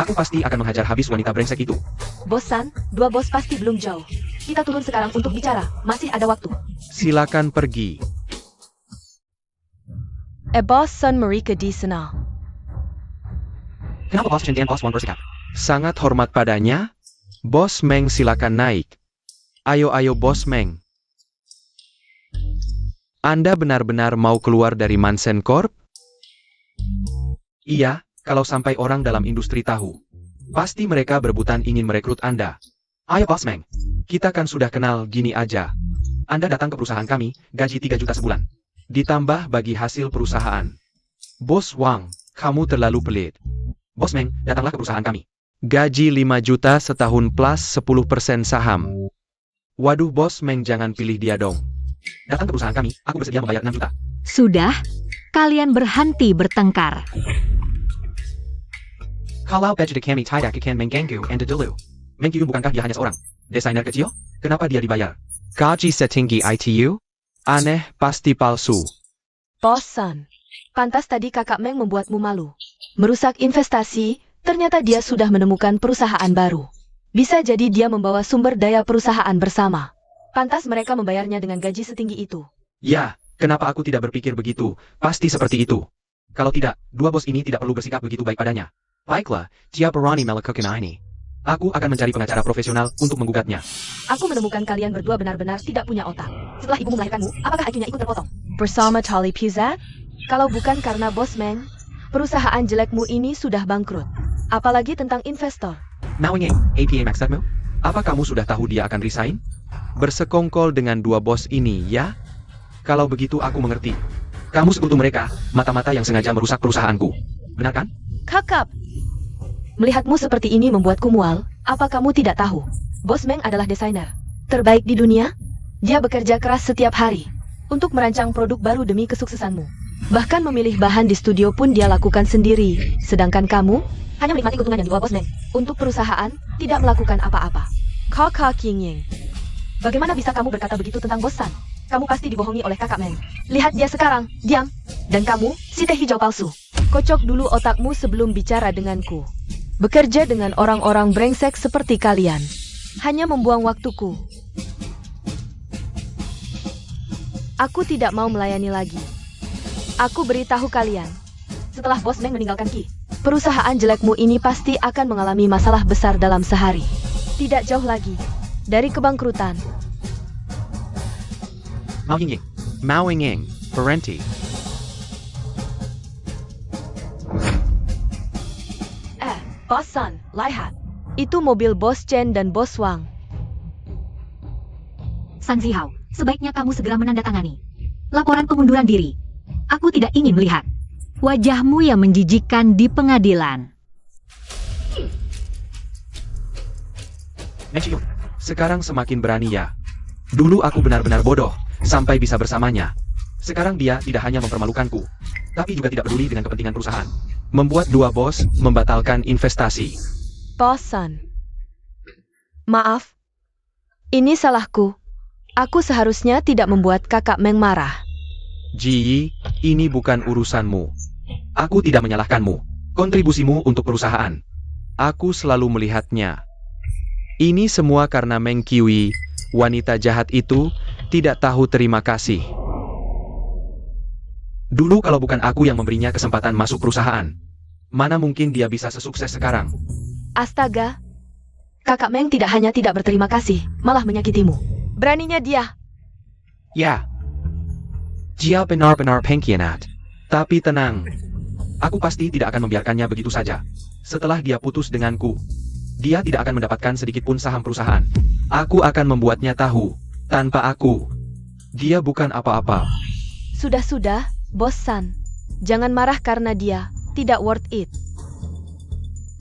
A: Aku pasti akan menghajar habis wanita brengsek itu.
C: Bos San, dua bos pasti belum jauh. Kita turun sekarang untuk bicara, masih ada waktu.
D: Silakan pergi.
C: Bos San mereka di sana.
A: Kenapa Bos Chen dan Bos Wang bersikap?
D: Sangat hormat padanya. Bos Meng silakan naik. Ayo Bos Meng. Anda benar-benar mau keluar dari Mansen Corp?
A: Iya, kalau sampai orang dalam industri tahu. Pasti mereka berebutan ingin merekrut Anda. Ayo Bos Meng.
D: Kita kan sudah kenal, gini aja.
A: Anda datang ke perusahaan kami, gaji 3 juta sebulan.
D: Ditambah bagi hasil perusahaan. Bos Wang, kamu terlalu pelit.
A: Bos Meng, datanglah ke perusahaan kami.
D: Gaji 5 juta setahun plus 10% saham. Waduh Bos Meng, jangan pilih dia dong.
A: Datang ke perusahaan kami, aku bersedia membayar 6 juta.
B: Sudah, kalian berhenti bertengkar.
A: Kalau baju kami tidak akan mengganggu Anda dulu. Meng Kyun bukankah dia hanya seorang desainer kecil? Kenapa dia dibayar?
D: Gaji setinggi ITU? Aneh, pasti palsu.
C: Bos San, pantas tadi kakak Meng membuatmu malu. Merusak investasi, ternyata dia sudah menemukan perusahaan baru. Bisa jadi dia membawa sumber daya perusahaan bersama. Pantas mereka membayarnya dengan gaji setinggi itu.
A: Ya, kenapa aku tidak berpikir begitu? Pasti seperti itu. Kalau tidak, dua bos ini tidak perlu bersikap begitu baik padanya. Baiklah, Cia berani melakukan ini. Aku akan mencari pengacara profesional untuk menggugatnya.
C: Aku menemukan kalian berdua benar-benar tidak punya otak. Setelah ibumu melahirkanmu, apakah IQ-nya ikut terpotong? Bersama tali pizza? Kalau bukan karena Bos Meng, perusahaan jelekmu ini sudah bangkrut. Apalagi tentang investor.
A: Nawingin, APA maksudmu?
D: Apa kamu sudah tahu dia akan resign? Bersekongkol dengan dua bos ini, ya?
A: Kalau begitu aku mengerti. Kamu sekutu mereka, mata-mata yang sengaja merusak perusahaanku. Benar kan?
C: Kakap! Melihatmu seperti ini membuatku mual. Apa kamu tidak tahu? Bos Meng adalah desainer terbaik di dunia. Dia bekerja keras setiap hari untuk merancang produk baru demi kesuksesanmu. Bahkan memilih bahan di studio pun dia lakukan sendiri. Sedangkan kamu hanya menikmati keuntungan yang dibawa Bos Meng. Untuk perusahaan, tidak melakukan apa-apa. Kakak Yinging, bagaimana bisa kamu berkata begitu tentang Bos San? Kamu pasti dibohongi oleh kakak Meng. Lihat dia sekarang, diam. Dan kamu, si teh hijau palsu. Kocok dulu otakmu sebelum bicara denganku. Bekerja dengan orang-orang brengsek seperti kalian hanya membuang waktuku. Aku tidak mau melayani lagi. Aku beritahu kalian, setelah Bos Meng meninggalkan Ki, Perusahaan jelekmu ini pasti akan mengalami masalah besar dalam sehari. Tidak jauh lagi dari kebangkrutan.
A: Mao Yingying.
D: Mao Yingying, berhenti.
C: Bos Sun, lihat. Itu mobil Bos Chen dan Bos Wang.
B: San Zihao, sebaiknya kamu segera menandatangani laporan pengunduran diri. Aku tidak ingin melihat wajahmu yang menjijikkan di pengadilan.
A: Meng Qiyun.
D: Sekarang semakin berani ya. Dulu aku benar-benar bodoh, sampai bisa bersamanya.
A: Sekarang dia tidak hanya mempermalukanku, tapi juga tidak peduli dengan kepentingan perusahaan.
D: Membuat dua bos membatalkan investasi.
C: Bos Sun. Maaf. Ini salahku. Aku seharusnya tidak membuat kakak Meng marah.
D: Ji, ini bukan urusanmu.
A: Aku tidak menyalahkanmu. Kontribusimu untuk perusahaan.
D: Aku selalu melihatnya. Ini semua karena Meng Qiui, wanita jahat itu, tidak tahu terima kasih.
A: Dulu kalau bukan aku yang memberinya kesempatan masuk perusahaan, mana mungkin dia bisa sesukses sekarang.
C: Astaga. Kakak Meng tidak hanya tidak berterima kasih, malah menyakitimu. Beraninya dia.
A: Ya,
D: Dia benar-benar pengkhianat.
A: tapi tenang. Aku pasti tidak akan membiarkannya begitu saja. Setelah dia putus denganku, dia tidak akan mendapatkan sedikit pun saham perusahaan. Aku akan membuatnya tahu, tanpa aku, dia bukan apa-apa.
C: Sudah-sudah, Bos Sun. Jangan marah karena dia tidak worth it.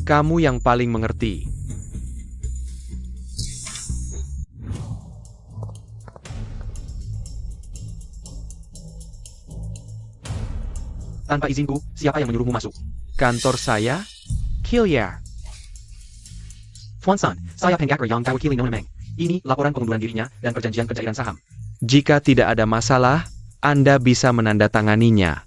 D: Kamu yang paling mengerti.
A: Tanpa izinku, siapa yang menyuruhmu masuk?
D: Kantor saya? Killier.
A: Tuan Sun, saya Penggakar yang mewakili Nona Meng. Ini laporan pengunduran dirinya dan perjanjian pencairan saham.
D: Jika tidak ada masalah, Anda bisa menandatanganinya.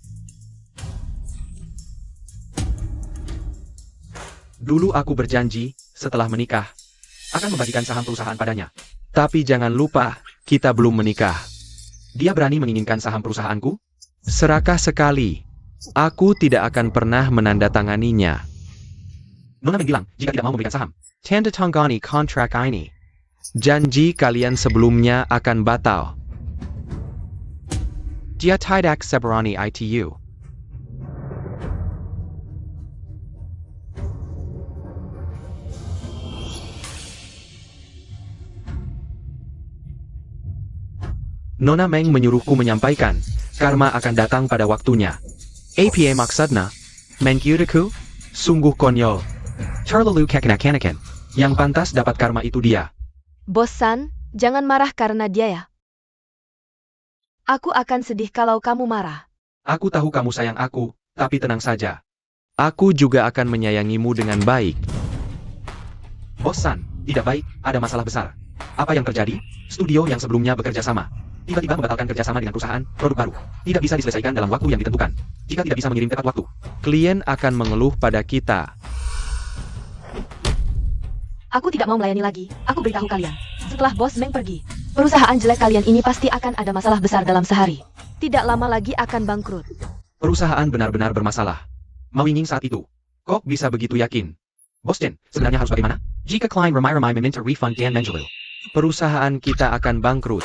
A: Dulu aku berjanji, setelah menikah, akan membagikan saham perusahaan padanya.
D: Tapi jangan lupa, kita belum menikah.
A: Dia berani menginginkan saham perusahaanku?
D: Serakah sekali. Aku tidak akan pernah menandatanganinya.
A: Nona Meng bilang, jika tidak mau memberikan saham,
D: Tanda tangani kontrak ini. Janji kalian sebelumnya akan batal. Dia tidak seberani itu.
A: Nona Meng menyuruhku menyampaikan, karma akan datang pada waktunya.
D: APA maksudnya, Mengkyudaku,
A: Sungguh konyol. Terlalu kekanak-kanakan. Yang pantas dapat karma itu dia.
C: Bos Sun, jangan marah karena dia ya. Aku akan sedih kalau kamu marah.
A: Aku tahu kamu sayang aku, tapi tenang saja.
D: aku juga akan menyayangimu dengan baik.
A: Bos Sun, tidak baik, ada masalah besar. Apa yang terjadi? Studio yang sebelumnya bekerja sama tiba-tiba membatalkan kerjasama dengan perusahaan produk baru. Tidak bisa diselesaikan dalam waktu yang ditentukan. Jika tidak bisa mengirim tepat waktu,
D: Klien akan mengeluh pada kita.
C: Aku tidak mau melayani lagi. Aku beritahu kalian. Setelah Bos Meng pergi, perusahaan jelek kalian ini pasti akan ada masalah besar dalam sehari. Tidak lama lagi akan bangkrut.
A: perusahaan benar-benar bermasalah. Mao Yingying saat itu, kok bisa begitu yakin? Bos Chen, sebenarnya harus bagaimana? Jika Klein ramai-ramai meminta refund Dan Menjelu,
D: Perusahaan kita akan bangkrut.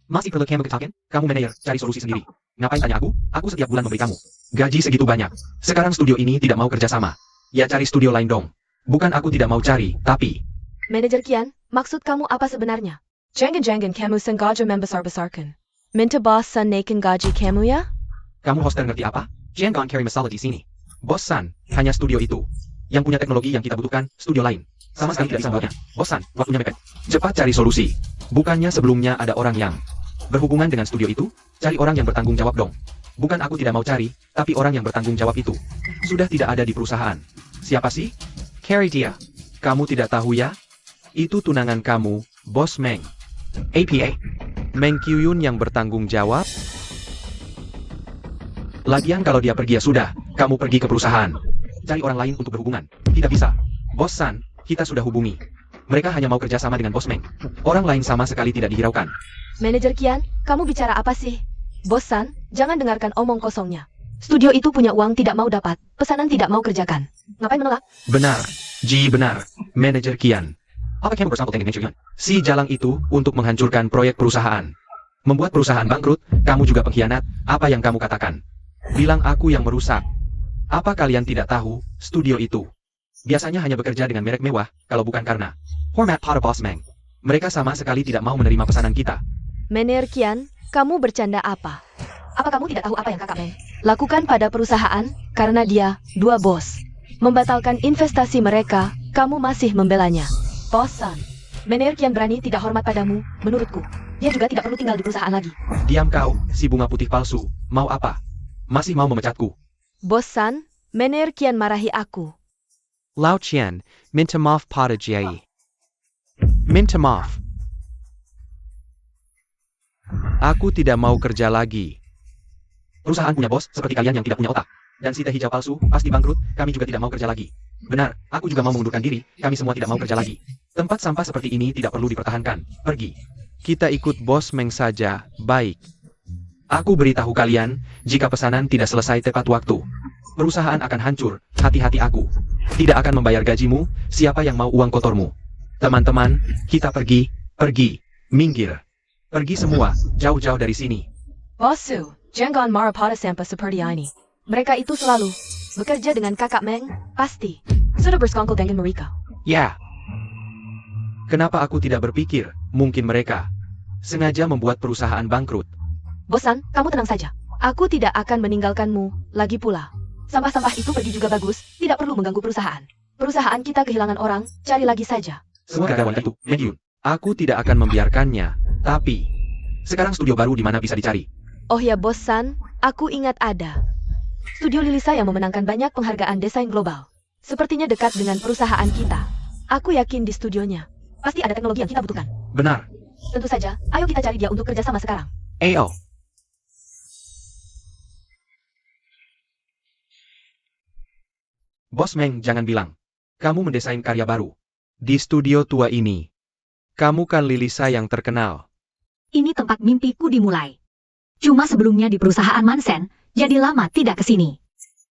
A: masih perlu kamu ketahuan? Kamu manajer, cari solusi sendiri. Ngapain tanya aku? Aku setiap bulan memberi kamu gaji segitu banyak. Sekarang studio ini tidak mau kerjasama. Ya cari studio lain dong. Bukan aku tidak mau cari, tapi
C: Manajer Kian, maksud kamu apa sebenarnya? Jangan-jangan kamu sengaja membesar-besarkan. Minta Bos Sun naikin gaji kamu ya?
A: kamu hoster ngerti apa? Jangan carry masalah di sini. Bos Sun, hanya studio itu. Yang punya teknologi yang kita butuhkan, studio lain. Sama sekali tidak bisa membuatnya. Bos Sun, waktunya mepet. Cepat cari solusi. Bukannya sebelumnya ada orang yang berhubungan dengan studio itu? Cari orang yang bertanggung jawab dong. Bukan aku tidak mau cari, tapi orang yang bertanggung jawab itu sudah tidak ada di perusahaan. Siapa sih?
D: Carry dia. Kamu tidak tahu ya? Itu tunangan kamu, Bos Meng.
A: APA.
D: Meng Qiuyun yang bertanggung jawab?
A: Lagian kalau dia pergi ya sudah, kamu pergi ke perusahaan. Cari orang lain untuk berhubungan. Tidak bisa. Bos Sun, kita sudah hubungi. Mereka hanya mau kerjasama dengan Bos Meng. Orang lain sama sekali tidak dihiraukan.
C: Manajer Kian, kamu bicara apa sih? Bos Sun, jangan dengarkan omong kosongnya. Studio itu punya uang tidak mau dapat, pesanan tidak mau kerjakan. Ngapain menolak?
D: Benar, Ji benar, Manajer Kian.
A: Apa kamu bersangkut dengan Meng Qiuyun?
D: Si Jalang itu untuk menghancurkan proyek perusahaan. Membuat perusahaan bangkrut, kamu juga pengkhianat, apa yang kamu katakan? Bilang aku yang merusak. Apa kalian tidak tahu, studio itu biasanya hanya bekerja dengan merek mewah, kalau bukan karena
A: Hormat pada Bos Meng.
D: mereka sama sekali tidak mau menerima pesanan kita.
C: Manajer Kian, kamu bercanda apa? Apa kamu tidak tahu apa yang Kakak Meng lakukan pada perusahaan karena dia dua bos? Membatalkan investasi mereka, kamu masih membelanya. Bosan. Manajer Kian berani tidak hormat padamu, menurutku. Dia juga tidak perlu tinggal di perusahaan lagi.
D: Diam kau, si bunga putih palsu, mau apa? Masih mau memecatku?
C: Bosan, Manajer Kian marahi aku.
D: Lao Qian, minta maaf pada Jiai. Minta maaf. Aku tidak mau kerja lagi.
A: Perusahaan punya bos seperti kalian yang tidak punya otak. Dan si teh hijau palsu pasti bangkrut, kami juga tidak mau kerja lagi. Benar, aku juga mau mengundurkan diri, kami semua tidak mau kerja lagi. Tempat sampah seperti ini tidak perlu dipertahankan, pergi.
D: Kita ikut Bos Meng saja, baik.
A: Aku beritahu kalian, jika pesanan tidak selesai tepat waktu, perusahaan akan hancur, hati-hati aku. Tidak akan membayar gajimu, siapa yang mau uang kotormu. Teman-teman, kita pergi, minggir. Pergi semua, jauh-jauh dari sini.
C: Bosu, jangan marah pada sampah seperti ini. Mereka itu selalu bekerja dengan Kakak Meng, pasti. Sudah bersekongkol dengan mereka.
D: Ya. Kenapa aku tidak berpikir, mungkin mereka sengaja membuat perusahaan bangkrut.
C: Bosan, kamu tenang saja. Aku tidak akan meninggalkanmu, lagi pula. Sampah-sampah itu pergi juga bagus, tidak perlu mengganggu perusahaan. Perusahaan kita kehilangan orang, cari lagi saja.
A: Semua karyawan itu, Meng Qiuyun.
D: Aku tidak akan membiarkannya, tapi
A: Sekarang studio baru di mana bisa dicari.
C: Oh ya Bosan, aku ingat ada. Studio Lilisa yang memenangkan banyak penghargaan desain global. Sepertinya dekat dengan perusahaan kita. Aku yakin di studionya. Pasti ada teknologi yang kita butuhkan.
A: Benar.
C: Tentu saja, ayo kita cari dia untuk kerjasama sekarang.
D: Ayo.
A: Bos Meng, jangan bilang. Kamu mendesain karya baru.
D: Di studio tua ini, kamu kan Lilisa yang terkenal.
B: Ini tempat mimpiku dimulai. Cuma sebelumnya di perusahaan Mansen, jadi lama tidak ke sini.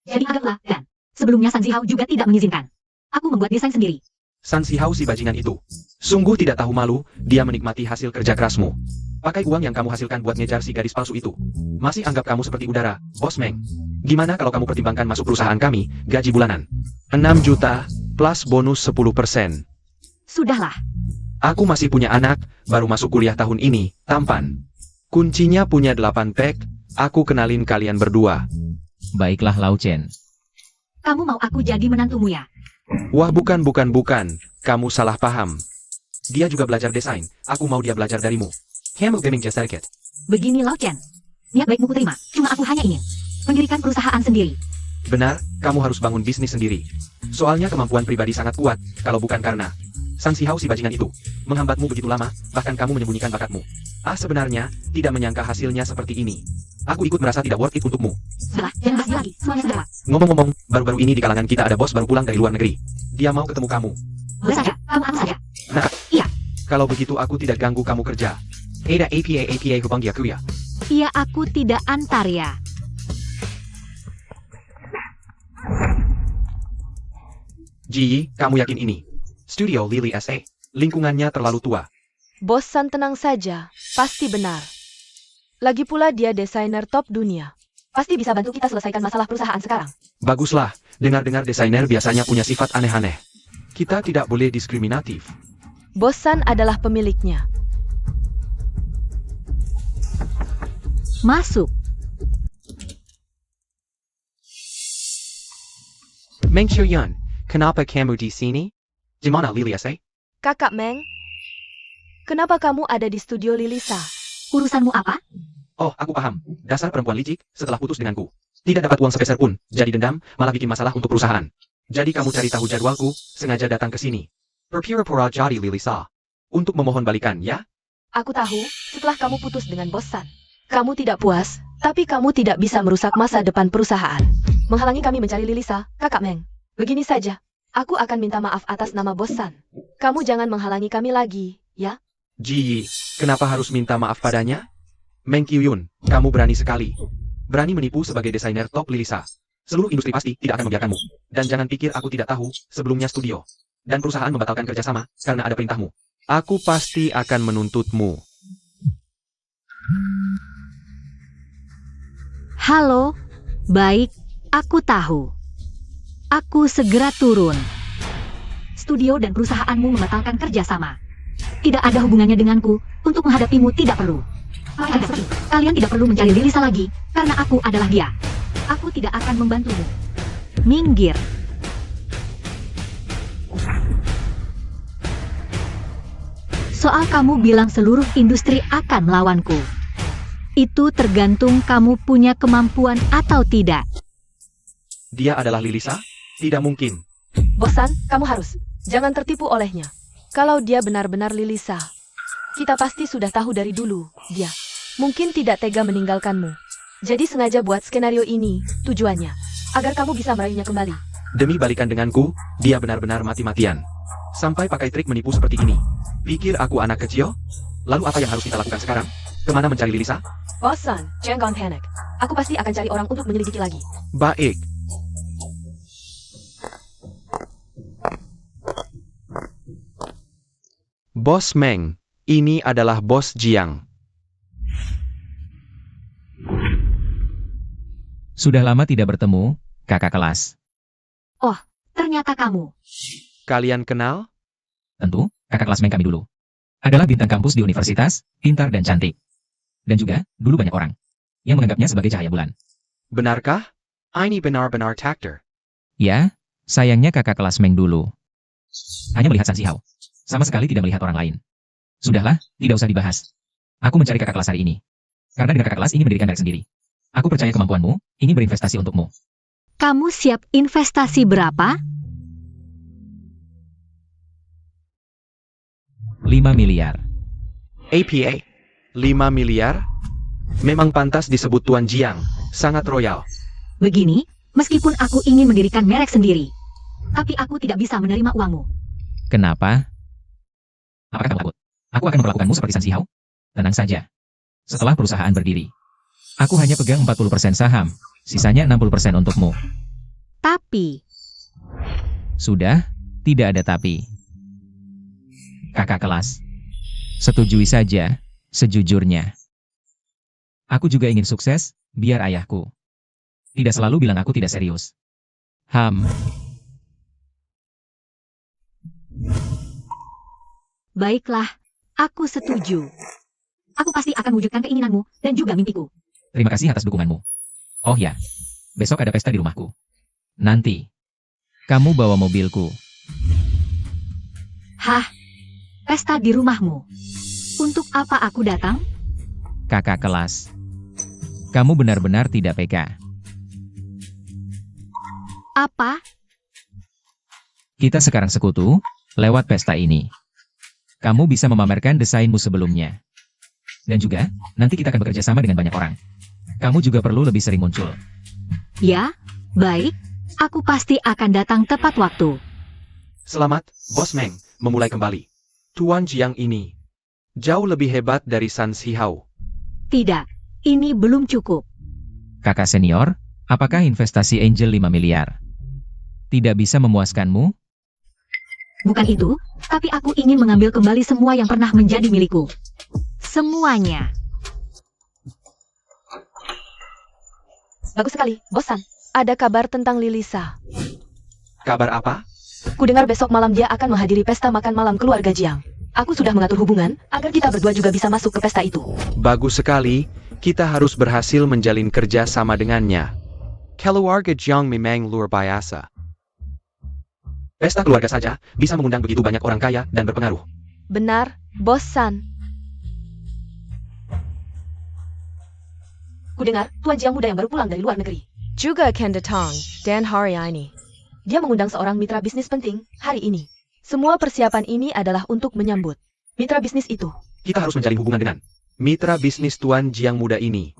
B: Jadi anggaplah, dan sebelumnya San Zihao juga tidak mengizinkan. Aku membuat desain sendiri.
A: San Zihao si bajingan itu. Sungguh tidak tahu malu, dia menikmati hasil kerja kerasmu. Pakai uang yang kamu hasilkan buat ngejar si gadis palsu itu. Masih anggap kamu seperti udara, Bos Meng. Gimana kalau kamu pertimbangkan masuk perusahaan kami, gaji bulanan?
D: 6 juta, plus bonus 10%.
B: Sudahlah.
A: Aku masih punya anak, baru masuk kuliah tahun ini, tampan.
D: Kuncinya punya 8 pack, aku kenalin kalian berdua.
E: Baiklah Lao Chen.
B: Kamu mau aku jadi menantumu ya?
D: Wah bukan, kamu salah paham.
A: Dia juga belajar desain, aku mau dia belajar darimu. Kamu gaming just sedikit.
B: Begini Lao Chen. Niat baikmu kuterima, cuma aku hanya ingin mendirikan perusahaan sendiri.
A: Benar, kamu harus bangun bisnis sendiri. Soalnya kemampuan pribadi sangat kuat, kalau bukan karena San Zihao si bajingan itu menghambatmu begitu lama, bahkan kamu menyembunyikan bakatmu. Sebenarnya, tidak menyangka hasilnya seperti ini. Aku ikut merasa tidak worth it untukmu.
B: Sudahlah, jangan bahas dia lagi, semuanya sudah lewat.
A: Ngomong-ngomong, baru-baru ini di kalangan kita ada bos baru pulang dari luar negeri. Dia mau ketemu kamu.
B: Boleh saja, kamu anu saja.
A: Nah,
B: Iya.
A: Kalau begitu aku tidak ganggu kamu kerja. Ada APA hubung dia kuya.
B: Iya, aku tidak antar ya.
A: Ji, kamu yakin ini? Studio Lily SA. Lingkungannya terlalu tua.
C: Bosan tenang saja, pasti benar. Lagi pula dia desainer top dunia. Pasti bisa bantu kita selesaikan masalah perusahaan sekarang.
A: Baguslah, dengar-dengar desainer biasanya punya sifat aneh-aneh. Kita tidak boleh diskriminatif.
C: Bosan adalah pemiliknya.
B: Masuk.
D: Meng Qiuyun, kenapa kamu di sini?
A: Gimana Lily SA?
C: Kakak Meng, kenapa kamu ada di studio Lilisa?
B: Urusanmu apa?
A: Oh, aku paham. Dasar perempuan licik, setelah putus denganku. Tidak dapat uang sepeser pun, jadi dendam, malah bikin masalah untuk perusahaan. Jadi kamu cari tahu jadwalku, sengaja datang ke sini. Berpura-pura jadi Lilisa. Untuk memohon balikan, ya?
C: Aku tahu, setelah kamu putus dengan Bosan. Kamu tidak puas, tapi kamu tidak bisa merusak masa depan perusahaan. Menghalangi kami mencari Lilisa, Kakak Meng. Begini saja, aku akan minta maaf atas nama Bosan. Kamu jangan menghalangi kami lagi, ya?
A: Ji, kenapa harus minta maaf padanya? Meng Qiuyun, kamu berani sekali. Berani menipu sebagai desainer top Lilisa. Seluruh industri pasti tidak akan membiarkanmu. Dan jangan pikir aku tidak tahu, sebelumnya studio dan perusahaan membatalkan kerjasama karena ada perintahmu.
D: Aku pasti akan menuntutmu.
B: Halo, baik, aku tahu. Aku segera turun. Studio dan perusahaanmu membatalkan kerjasama. Tidak ada hubungannya denganku, untuk menghadapimu tidak perlu. Kalian tidak perlu mencari Lilisa lagi, karena aku adalah dia. Aku tidak akan membantumu. Minggir. Soal kamu bilang seluruh industri akan melawanku. Itu tergantung kamu punya kemampuan atau tidak.
A: Dia adalah Lilisa? Tidak mungkin.
C: Bosan, kamu harus. Jangan tertipu olehnya. Kalau dia benar-benar Lilisa, kita pasti sudah tahu dari dulu, dia mungkin tidak tega meninggalkanmu. Jadi sengaja buat skenario ini, tujuannya, agar kamu bisa meraihnya kembali.
A: Demi balikan denganku, dia benar-benar mati-matian. Sampai pakai trik menipu seperti ini. Pikir aku anak kecil? Lalu apa yang harus kita lakukan sekarang? Kemana mencari Lilisa?
C: Bosan, jangan panic. Aku pasti akan cari orang untuk menyelidiki lagi.
A: Baik.
D: Bos Meng, ini adalah Bos Jiang.
E: Sudah lama tidak bertemu, kakak kelas.
B: Oh, ternyata kamu.
D: Kalian kenal?
E: Tentu, kakak kelas Meng kami dulu. Adalah bintang kampus di universitas, pintar dan cantik. Dan juga, dulu banyak orang yang menganggapnya sebagai cahaya bulan.
D: Benarkah? Ini benar-benar takdir.
E: Ya, sayangnya kakak kelas Meng dulu hanya melihat San Sihao. Sama sekali tidak melihat orang lain. Sudahlah, tidak usah dibahas. Aku mencari kakak kelas hari ini. Karena dengan kakak kelas ingin mendirikan merek sendiri. Aku percaya kemampuanmu, ingin berinvestasi untukmu.
B: Kamu siap investasi berapa?
E: 5 miliar.
D: APA. 5 miliar? Memang pantas disebut Tuan Jiang. Sangat royal.
B: Begini, meskipun aku ingin mendirikan merek sendiri, tapi aku tidak bisa menerima uangmu.
E: Kenapa? Apakah kamu takut? Aku akan memperlakukanmu seperti San Sihao? Tenang saja. Setelah perusahaan berdiri, aku hanya pegang 40% saham, sisanya 60% untukmu.
B: Tapi,
E: Sudah, tidak ada tapi. Kakak kelas, setujui saja, sejujurnya. Aku juga ingin sukses, biar ayahku tidak selalu bilang aku tidak serius.
B: baiklah, aku setuju. Aku pasti akan wujudkan keinginanmu dan juga mimpiku.
E: Terima kasih atas dukunganmu. Oh ya, besok ada pesta di rumahku. Nanti, kamu bawa mobilku.
B: Hah? Pesta di rumahmu? Untuk apa aku datang?
E: Kakak kelas, kamu benar-benar tidak peka.
B: Apa?
E: Kita sekarang sekutu, lewat pesta ini. Kamu bisa memamerkan desainmu sebelumnya. Dan juga, nanti kita akan bekerja sama dengan banyak orang. Kamu juga perlu lebih sering muncul.
B: Ya, baik. Aku pasti akan datang tepat waktu.
A: Selamat, Bos Meng, memulai kembali.
D: Tuan Jiang ini jauh lebih hebat dari San Sihao.
B: Tidak, ini belum cukup.
E: Kakak senior, apakah investasi Angel 5 miliar tidak bisa memuaskanmu?
B: Bukan itu, tapi aku ingin mengambil kembali semua yang pernah menjadi milikku. Semuanya.
C: Bagus sekali, bosan. Ada kabar tentang Lilisa.
A: Kabar apa?
C: Kudengar besok malam dia akan menghadiri pesta makan malam keluarga Jiang. Aku sudah mengatur hubungan, agar kita berdua juga bisa masuk ke pesta itu.
D: Bagus sekali, kita harus berhasil menjalin kerja sama dengannya. Keluarga Jiang memang luar biasa.
A: Pesta keluarga saja bisa mengundang begitu banyak orang kaya dan berpengaruh.
C: Benar, bosan. Kudengar, Tuan Jiang muda yang baru pulang dari luar negeri. Juga Ken Datang dan hari ini. Dia mengundang seorang mitra bisnis penting hari ini. Semua persiapan ini adalah untuk menyambut mitra bisnis itu.
A: Kita harus menjalin hubungan dengan
D: Mitra bisnis Tuan Jiang muda ini.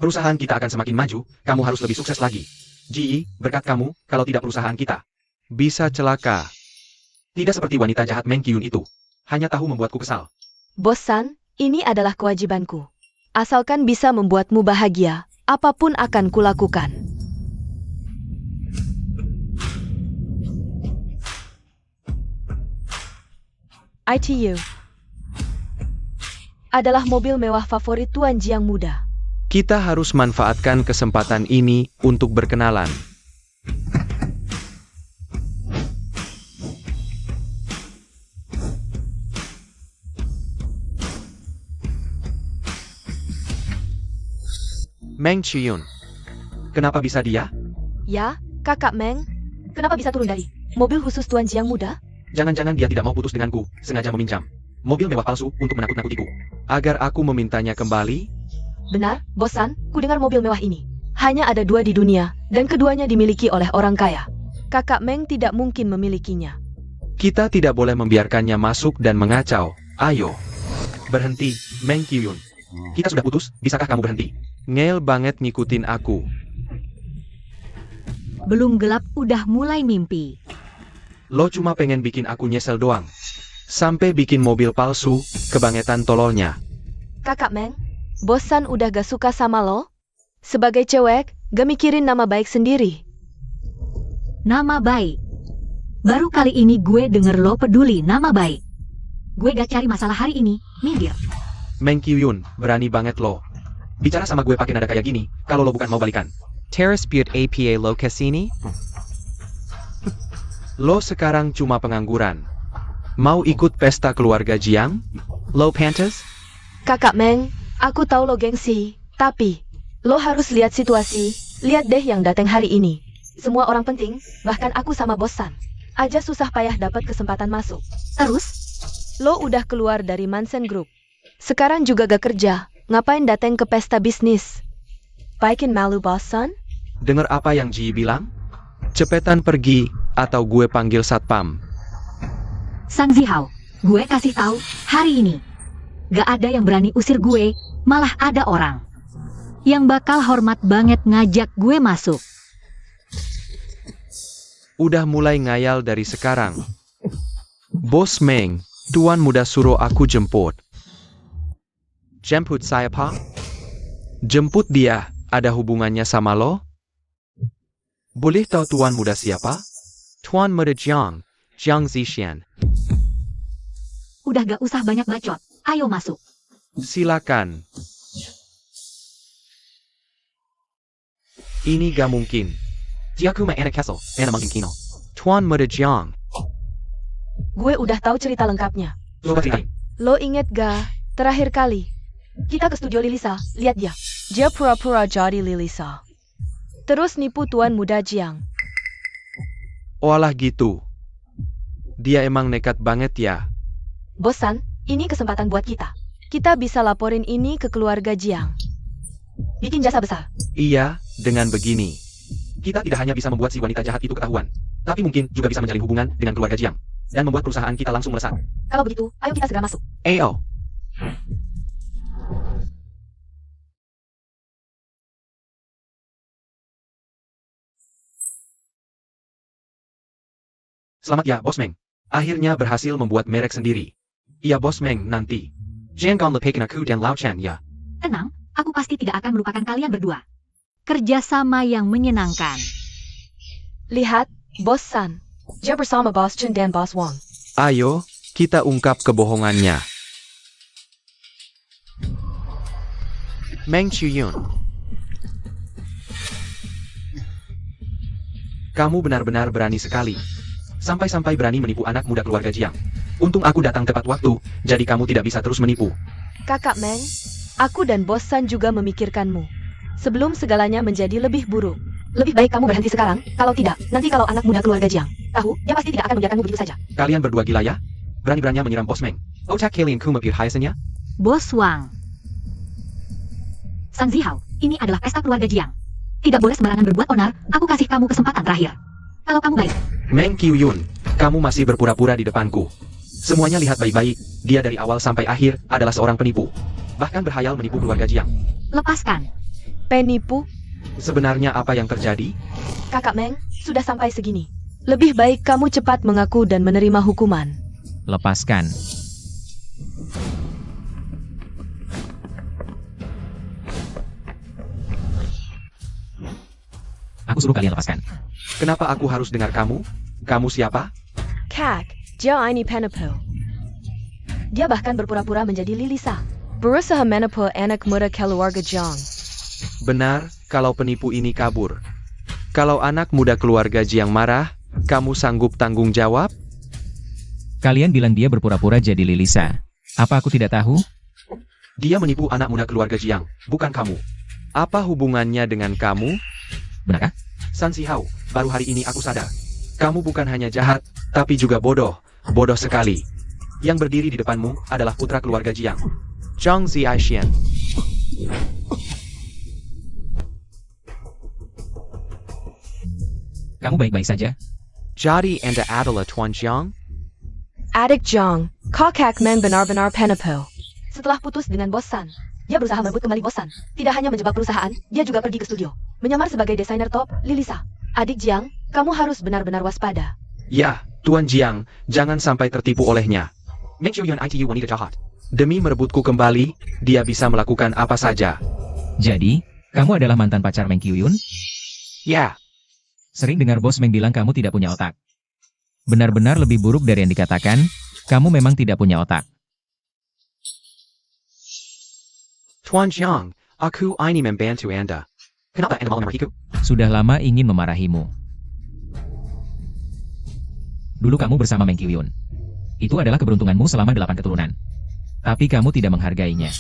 A: perusahaan kita akan semakin maju, kamu harus lebih sukses lagi. Ji, berkat kamu, kalau tidak perusahaan kita
D: bisa celaka.
A: tidak seperti wanita jahat Meng Qiyun itu. Hanya tahu membuatku kesal.
C: Bosan, ini adalah kewajibanku. Asalkan bisa membuatmu bahagia, apapun akan kulakukan. ITU adalah mobil mewah favorit Tuan Jiang muda.
D: Kita harus manfaatkan kesempatan ini untuk berkenalan. Meng Chiyun. Kenapa bisa dia?
C: Ya, Kakak Meng, kenapa bisa turun dari mobil khusus Tuan Jiang muda?
D: Jangan-jangan dia tidak mau putus denganku, sengaja meminjam mobil mewah palsu untuk menakut-nakutiku. Agar aku memintanya kembali?
C: Benar, bosan, ku dengar mobil mewah ini. Hanya ada 2 di dunia, dan keduanya dimiliki oleh orang kaya. Kakak Meng tidak mungkin memilikinya.
D: Kita tidak boleh membiarkannya masuk dan mengacau. Ayo. Berhenti, Meng Kyun. Kita sudah putus, bisakah kamu berhenti? Ngel banget ngikutin aku.
B: Belum gelap udah mulai mimpi.
D: Lo cuma pengen bikin aku nyesel doang. Sampai bikin mobil palsu, kebangetan tololnya.
C: Kakak Meng, bosan udah gak suka sama lo? Sebagai cewek, gak mikirin nama baik sendiri.
B: Nama baik. Baru kali ini gue denger lo peduli nama baik. Gue gak cari masalah hari ini, minggir.
D: Meng Kyun, berani banget lo. Bicara sama gue pakai nada kayak gini, kalau lo bukan mau balikan.
F: Terrace Butte APA Lo Cassini?
D: Lo sekarang cuma pengangguran. Mau ikut pesta keluarga Jiang?
F: Lo Pantas?
C: Kakak Meng, aku tahu lo gengsi, tapi lo harus lihat situasi. Lihat deh yang datang hari ini. Semua orang penting, bahkan aku sama bosan aja susah payah dapat kesempatan masuk.
B: Terus,
C: Lo udah keluar dari Manson Group. Sekarang juga gak kerja. Ngapain datang ke pesta bisnis? Bikin malu bosan?
D: Dengar apa yang Ji bilang? Cepetan pergi, atau gue panggil satpam.
B: Sang Zihao, gue kasih tahu hari ini. Gak ada yang berani usir gue, malah ada orang yang bakal hormat banget ngajak gue masuk.
D: Udah mulai ngayal dari sekarang. Bos Meng, Tuan muda suruh aku jemput.
F: Jemput saya pa?
D: Jemput dia, ada hubungannya sama lo? Boleh tahu Tuan muda siapa?
F: Tuan Muda Jiang, Jiang Zixian.
B: Udah gak usah banyak bacot, ayo masuk.
D: Silakan. Ini gak mungkin.
A: Jiaku anak Castle, anak mungkin kino.
F: Tuan Muda Jiang.
C: Gue udah tahu cerita lengkapnya.
A: Coba ceritain.
C: Lo inget gak? Terakhir kali kita ke studio Lilisa, lihat dia. Dia pura-pura jadi Lilisa. Terus nipu Tuan Muda Jiang.
D: Oalah gitu. Dia emang nekat banget ya.
C: Bosan, ini kesempatan buat kita. Kita bisa laporin ini ke keluarga Jiang. Bikin jasa besar.
D: Iya, dengan begini.
A: Kita tidak hanya bisa membuat si wanita jahat itu ketahuan, tapi mungkin juga bisa menjalin hubungan dengan keluarga Jiang dan membuat perusahaan kita langsung melesat.
C: Kalau begitu, ayo kita segera masuk.
A: Ayo. Selamat ya, Bos Meng. Akhirnya berhasil membuat merek sendiri. Iya, Bos Meng, nanti. Jangan lepakin aku dan Lao Chan ya.
B: Tenang, aku pasti tidak akan melupakan kalian berdua. Kerjasama yang menyenangkan.
C: Lihat, Bos San. Dia bersama Bos Chen dan Bos Wang.
D: Ayo, kita ungkap kebohongannya.
F: Meng Chuyun.
A: Kamu benar-benar berani sekali. Sampai-sampai berani menipu anak muda keluarga Jiang. Untung aku datang tepat waktu, jadi kamu tidak bisa terus menipu.
C: Kakak Meng, aku dan Bos San juga memikirkanmu. Sebelum segalanya menjadi lebih buruk. Lebih baik kamu berhenti sekarang, kalau tidak, nanti kalau anak muda keluarga Jiang tahu, dia pasti tidak akan membiarkanmu begitu saja.
A: Kalian berdua gila ya? Berani-beraninya menyiram Bos Meng. Otak kalian kumapir haisennya?
B: Bos Wang. Sang Zihao, ini adalah pesta keluarga Jiang. Tidak boleh sembarangan berbuat onar, aku kasih kamu kesempatan terakhir. Kalau kamu baik.
A: Meng Kyuyun, kamu masih berpura-pura di depanku. Semuanya lihat baik-baik, dia dari awal sampai akhir adalah seorang penipu. Bahkan berhayal menipu keluarga Jiang.
B: Lepaskan.
C: Penipu?
A: Sebenarnya apa yang terjadi?
C: Kakak Meng, sudah sampai segini. Lebih baik kamu cepat mengaku dan menerima hukuman.
E: Lepaskan. Aku suruh kalian lepaskan.
A: Kenapa aku harus dengar kamu? Kamu siapa?
C: Kak, dia ini penipu. Dia bahkan berpura-pura menjadi Lilisa, berusaha menipu anak muda keluarga Jiang.
F: Benar, kalau penipu ini kabur. Kalau anak muda keluarga Jiang marah, kamu sanggup tanggung jawab?
E: Kalian bilang dia berpura-pura jadi Lilisa. Apa aku tidak tahu?
A: Dia menipu anak muda keluarga Jiang, bukan kamu.
F: Apa hubungannya dengan kamu?
E: Benarkah?
A: San Zihao, baru hari ini aku sadar. Kamu bukan hanya jahat, tapi juga bodoh. Bodoh sekali. Yang berdiri di depanmu adalah putra keluarga Jiang.
F: Zhang Zixian.
E: Kamu baik-baik saja?
F: Jadi Anda adalah Tuan Jiang?
C: Adik Jiang, Kakak Meng benar-benar penipu. Setelah putus dengan Bos San, dia berusaha merebut kembali Bos San. Tidak hanya menjebak perusahaan, dia juga pergi ke studio. Menyamar sebagai desainer top, Lilisa. Adik Jiang, kamu harus benar-benar waspada.
A: Ya, Tuan Jiang, jangan sampai tertipu olehnya. Meng Qiuyun itu wanita jahat.
F: Demi merebutku kembali, dia bisa melakukan apa saja.
E: Jadi, kamu adalah mantan pacar Meng Qiuyun?
F: Ya,
E: Sering dengar bos Meng bilang kamu tidak punya otak. Benar-benar lebih buruk dari yang dikatakan, kamu memang tidak punya otak.
F: Tuan Jiang, aku ingin membantu Anda.
A: Kenapa Anda mau memarahiku?
E: Sudah lama ingin memarahimu. Dulu kamu bersama Meng Qiuyun. Itu adalah keberuntunganmu selama 8 keturunan. Tapi kamu tidak menghargainya.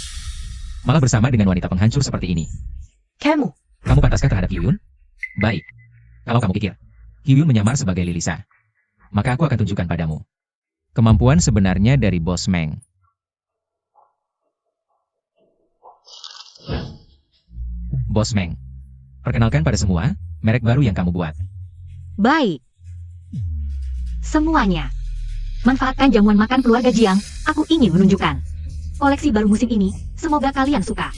E: Malah bersama dengan wanita penghancur seperti ini.
C: Kamu,
E: Kamu pantaskah terhadap Qiuyun? Baik. Kalau kamu pikir, Qiuyun menyamar sebagai Lilisa, maka aku akan tunjukkan padamu kemampuan sebenarnya dari Bos Meng. Bos Meng, perkenalkan pada semua, merek baru yang kamu buat.
B: Baik. Semuanya. Manfaatkan jamuan makan keluarga Jiang, aku ingin menunjukkan. Koleksi baru musim ini, semoga kalian suka.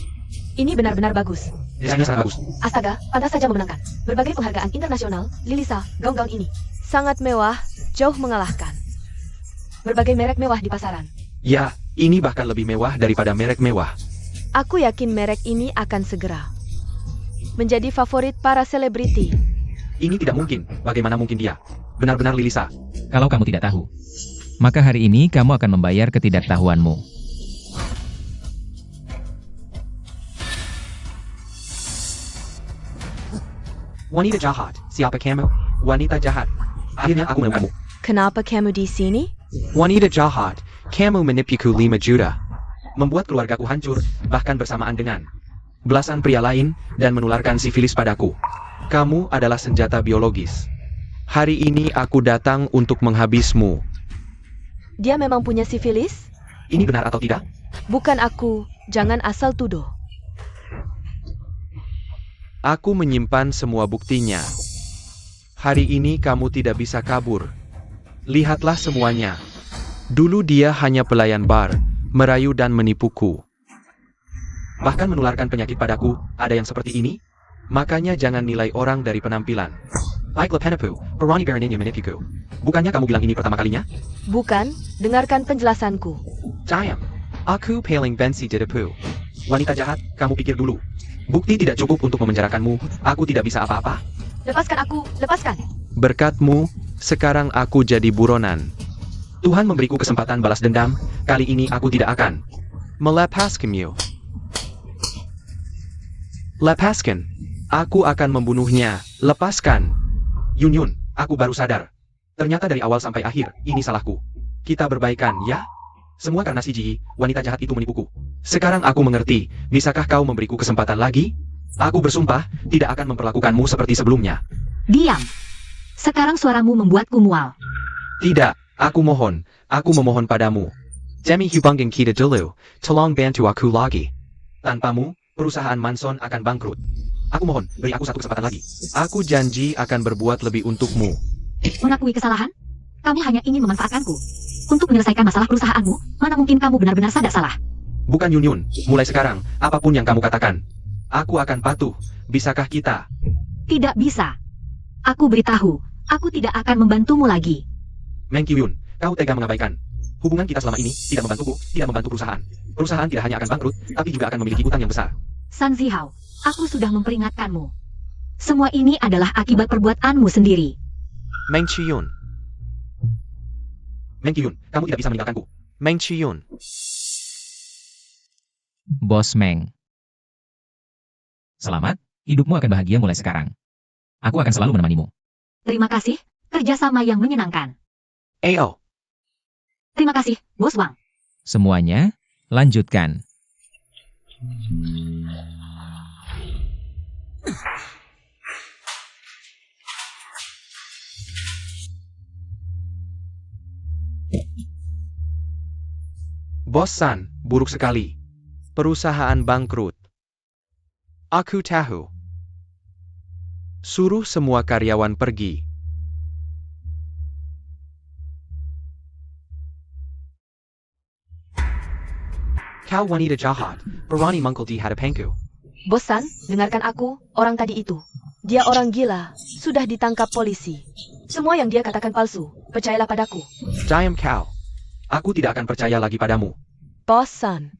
C: ini benar-benar bagus.
A: Desainnya sangat bagus.
C: Astaga, pantas saja memenangkan berbagai penghargaan internasional. Lilisa, gaun-gaun ini sangat mewah, jauh mengalahkan berbagai merek mewah di pasaran.
A: Ya, ini bahkan lebih mewah daripada merek mewah.
C: Aku yakin merek ini akan segera menjadi favorit para selebriti.
A: Ini tidak mungkin. Bagaimana mungkin dia? Benar-benar Lilisa.
E: Kalau kamu tidak tahu, maka hari ini kamu akan membayar ketidaktahuanmu.
A: Wanita jahat. Siapa kamu? Wanita jahat. Akhirnya aku menemukanmu.
C: Kenapa kamu di sini?
F: Wanita jahat, kamu menipuku 5 juta.
A: Membuat keluargaku hancur, bahkan bersamaan dengan belasan pria lain, dan menularkan sifilis padaku.
F: Kamu adalah senjata biologis. Hari ini aku datang untuk menghabismu.
C: Dia memang punya sifilis?
A: Ini benar atau tidak?
C: Bukan aku, jangan asal tuduh.
F: Aku menyimpan semua buktinya. Hari ini kamu tidak bisa kabur. Lihatlah semuanya. Dulu dia hanya pelayan bar, merayu dan menipuku.
A: Bahkan menularkan penyakit padaku, ada yang seperti ini?
F: Makanya jangan nilai orang dari penampilan.
A: Baiklah penipu, Perani Baroninnya menipuku. Bukannya kamu bilang ini pertama kalinya?
C: Bukan, dengarkan penjelasanku.
A: Sayang,
F: Aku paling benci ditipu.
A: wanita jahat, kamu pikir dulu. Bukti tidak cukup untuk memenjarakanmu, aku tidak bisa apa-apa.
C: Lepaskan aku, lepaskan.
F: Berkatmu, sekarang aku jadi buronan.
A: Tuhan memberiku kesempatan balas dendam, kali ini aku tidak akan.
F: Melepaskanmu. Lepaskan. Aku akan membunuhnya. Lepaskan.
A: Yun Yun, aku baru sadar. Ternyata dari awal sampai akhir, ini salahku. Kita berbaikan, ya? Semua karena si Ji, wanita jahat itu menipuku. Sekarang aku mengerti, bisakah kau memberiku kesempatan lagi? Aku bersumpah, tidak akan memperlakukanmu seperti sebelumnya.
B: Diam. Sekarang suaramu membuatku mual.
F: Tidak, aku memohon padamu. Demi hubungan kita dulu, tolong bantu aku lagi.
A: Tanpamu, perusahaan Manson akan bangkrut. Aku mohon, beri aku satu kesempatan lagi.
F: Aku janji akan berbuat lebih untukmu.
B: Mengakui kesalahan? Kamu hanya ingin memanfaatkanku. Untuk menyelesaikan masalah perusahaanmu, mana mungkin kamu benar-benar sadar salah.
A: Bukan Yun Yun, mulai sekarang, apapun yang kamu katakan, aku akan patuh. Bisakah kita?
B: Tidak bisa. Aku beritahu, aku tidak akan membantumu lagi.
A: Meng Qiuyun, kau tega mengabaikan. Hubungan kita selama ini tidak membantuku, tidak membantu perusahaan. Perusahaan tidak hanya akan bangkrut, tapi juga akan memiliki utang yang besar.
B: San Zihao, aku sudah memperingatkanmu. Semua ini adalah akibat perbuatanmu sendiri.
F: Meng Qiuyun.
A: Meng Qiuyun, kamu tidak bisa meninggalkanku.
F: Meng Chiyun.
E: Bos Meng. Selamat, hidupmu akan bahagia mulai sekarang. Aku akan selalu menemanimu.
B: Terima kasih, kerjasama yang menyenangkan.
F: AO.
B: Terima kasih, Bos Wang.
E: Semuanya, lanjutkan.
F: Bos San, buruk sekali. Perusahaan bangkrut. Aku tahu. Suruh semua karyawan pergi.
A: Kau wanita jahat, berani mengkulti hadapku.
C: Bosan, dengarkan aku, orang tadi itu. Dia orang gila, sudah ditangkap polisi. Semua yang dia katakan palsu, percayalah padaku.
F: Diam kau.
A: Aku tidak akan percaya lagi padamu.
C: Bosan.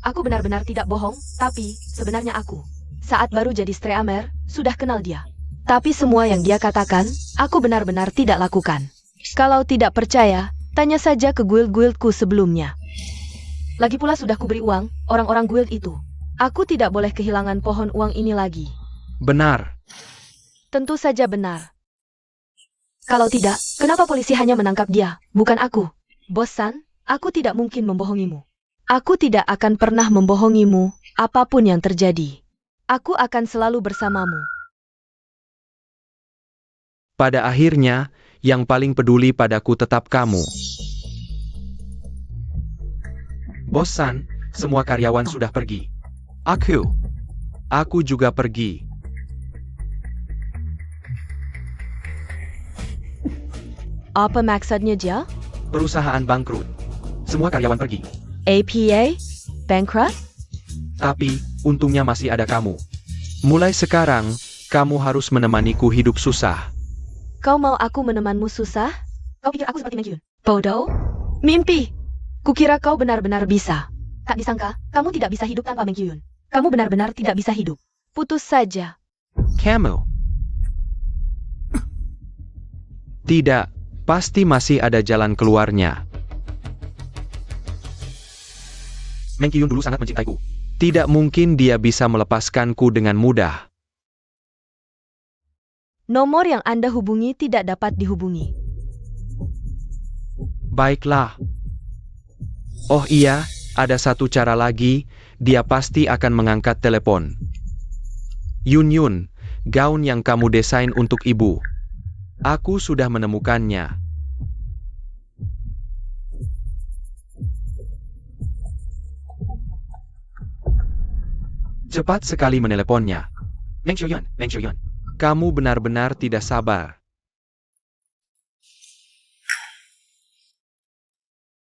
C: Aku benar-benar tidak bohong, tapi sebenarnya aku, saat baru jadi Streamer, sudah kenal dia. Tapi semua yang dia katakan, aku benar-benar tidak lakukan. Kalau tidak percaya, tanya saja ke guild-guildku sebelumnya. Lagi pula sudah kuberi uang, orang-orang guild itu. Aku tidak boleh kehilangan pohon uang ini lagi.
F: Benar.
C: Tentu saja benar. Kalau tidak, kenapa polisi hanya menangkap dia, bukan aku? Bosan, aku tidak mungkin membohongimu. Aku tidak akan pernah membohongimu, apapun yang terjadi. Aku akan selalu bersamamu.
F: Pada akhirnya, yang paling peduli padaku tetap kamu.
A: Bos San, semua karyawan sudah pergi.
F: Aku juga pergi.
C: Apa maksudnya dia?
A: Perusahaan bangkrut. Semua karyawan pergi.
C: APA? Bankrupt?
A: Tapi, untungnya masih ada kamu.
F: Mulai sekarang, kamu harus menemaniku hidup susah.
C: Kau mau aku menemanmu susah? Kau pikir aku seperti Meng bodoh? Mimpi! Kukira kau benar-benar bisa. Tak disangka, kamu tidak bisa hidup tanpa Meng Kyun. Kamu benar-benar tidak bisa hidup. Putus saja.
F: Kamu. Tidak, pasti masih ada jalan keluarnya.
A: Meng Kyun dulu sangat mencintaiku.
F: Tidak mungkin dia bisa melepaskanku dengan mudah.
C: Nomor yang Anda hubungi tidak dapat dihubungi.
F: Baiklah. Oh iya, ada satu cara lagi, dia pasti akan mengangkat telepon. Yun, gaun yang kamu desain untuk ibu. Aku sudah menemukannya.
A: Cepat sekali meneleponnya. Meng Chiyun.
F: Kamu benar-benar tidak sabar.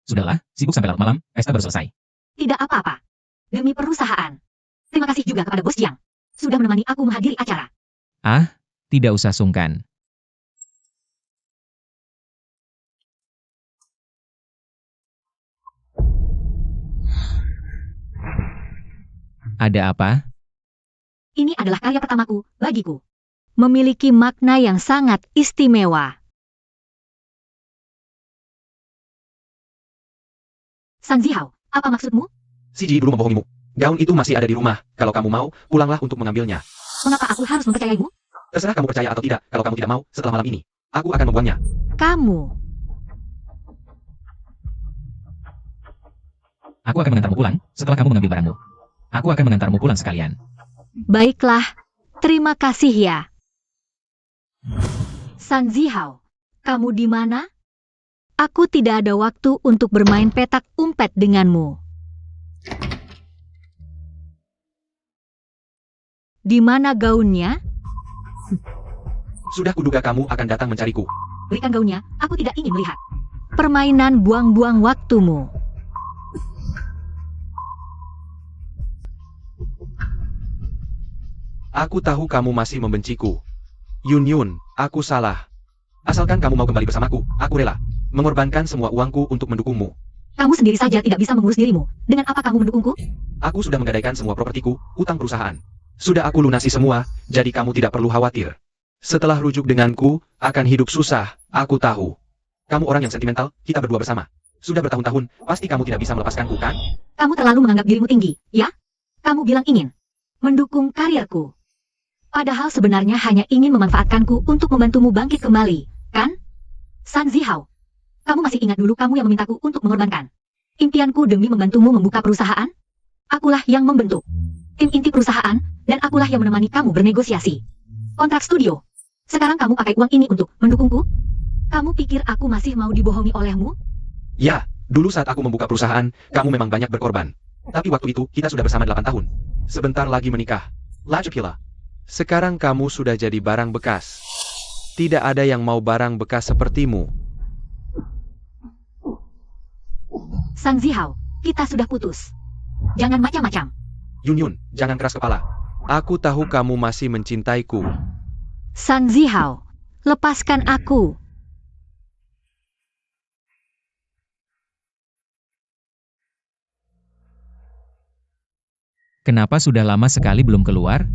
E: Sudahlah, sibuk sampai larut malam, pesta baru selesai.
B: Tidak apa-apa. Demi perusahaan. Terima kasih juga kepada Bos Jiang. Sudah menemani aku menghadiri acara.
E: Ah, tidak usah sungkan. Ada apa?
B: Ini adalah karya pertamaku, bagiku. Memiliki makna yang sangat istimewa. San Zihao, apa maksudmu?
A: Si Ji dulu membohongimu. Gaun itu masih ada di rumah. Kalau kamu mau, pulanglah untuk mengambilnya.
B: Mengapa aku harus mempercayaimu?
A: Terserah kamu percaya atau tidak. Kalau kamu tidak mau, setelah malam ini, aku akan membuangnya.
B: Kamu.
E: Aku akan mengantarmu pulang, setelah kamu mengambil barangmu. Aku akan mengantarmu pulang sekalian.
B: Baiklah, terima kasih ya. San Zihao, kamu di mana? Aku tidak ada waktu untuk bermain petak umpet denganmu. Di mana gaunnya?
A: Sudah kuduga kamu akan datang mencariku.
B: Berikan gaunnya, aku tidak ingin melihat. Permainan buang-buang waktumu.
F: Aku tahu kamu masih membenciku. Yun, aku salah.
A: Asalkan kamu mau kembali bersamaku, aku rela mengorbankan semua uangku untuk mendukungmu.
B: Kamu sendiri saja tidak bisa mengurus dirimu. Dengan apa kamu mendukungku?
A: Aku sudah menggadaikan semua propertiku, utang perusahaan. Sudah aku lunasi semua, jadi kamu tidak perlu khawatir.
F: Setelah rujuk denganku, akan hidup susah, aku tahu.
A: Kamu orang yang sentimental, kita berdua bersama. Sudah bertahun-tahun, pasti kamu tidak bisa melepaskanku, kan?
B: Kamu terlalu menganggap dirimu tinggi, ya? Kamu bilang ingin mendukung karirku. Padahal sebenarnya hanya ingin memanfaatkanku untuk membantumu bangkit kembali, kan? San Zihao, kamu masih ingat dulu kamu yang memintaku untuk mengorbankan impianku demi membantumu membuka perusahaan? Akulah yang membentuk tim inti perusahaan, dan akulah yang menemani kamu bernegosiasi kontrak studio. Sekarang kamu pakai uang ini untuk mendukungku? Kamu pikir aku masih mau dibohongi olehmu?
A: Ya, dulu saat aku membuka perusahaan, kamu memang banyak berkorban. Tapi waktu itu, kita sudah bersama 8 tahun. Sebentar lagi menikah. Lajupila.
F: Sekarang kamu sudah jadi barang bekas. Tidak ada yang mau barang bekas sepertimu.
B: San Zihao, kita sudah putus. Jangan macam-macam.
A: Yun, jangan keras kepala.
F: Aku tahu kamu masih mencintaiku.
B: San Zihao, lepaskan aku.
E: Kenapa sudah lama sekali belum keluar?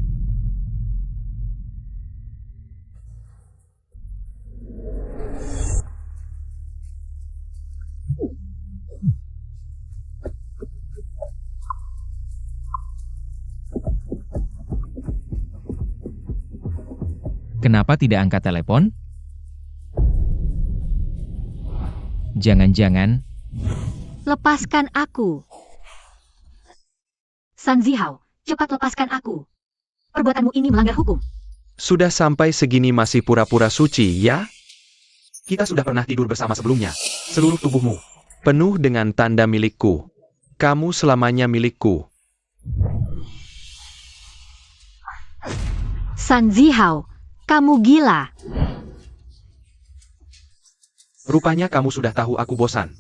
E: Kenapa tidak angkat telepon? Jangan-jangan
B: Lepaskan aku. San Zihao, cepat lepaskan aku. Perbuatanmu ini melanggar hukum.
F: Sudah sampai segini masih pura-pura suci, ya?
A: Kita sudah pernah tidur bersama sebelumnya. Seluruh tubuhmu
F: Penuh dengan tanda milikku. Kamu selamanya milikku.
B: San Zihao, kamu gila.
A: Rupanya kamu sudah tahu aku bosan.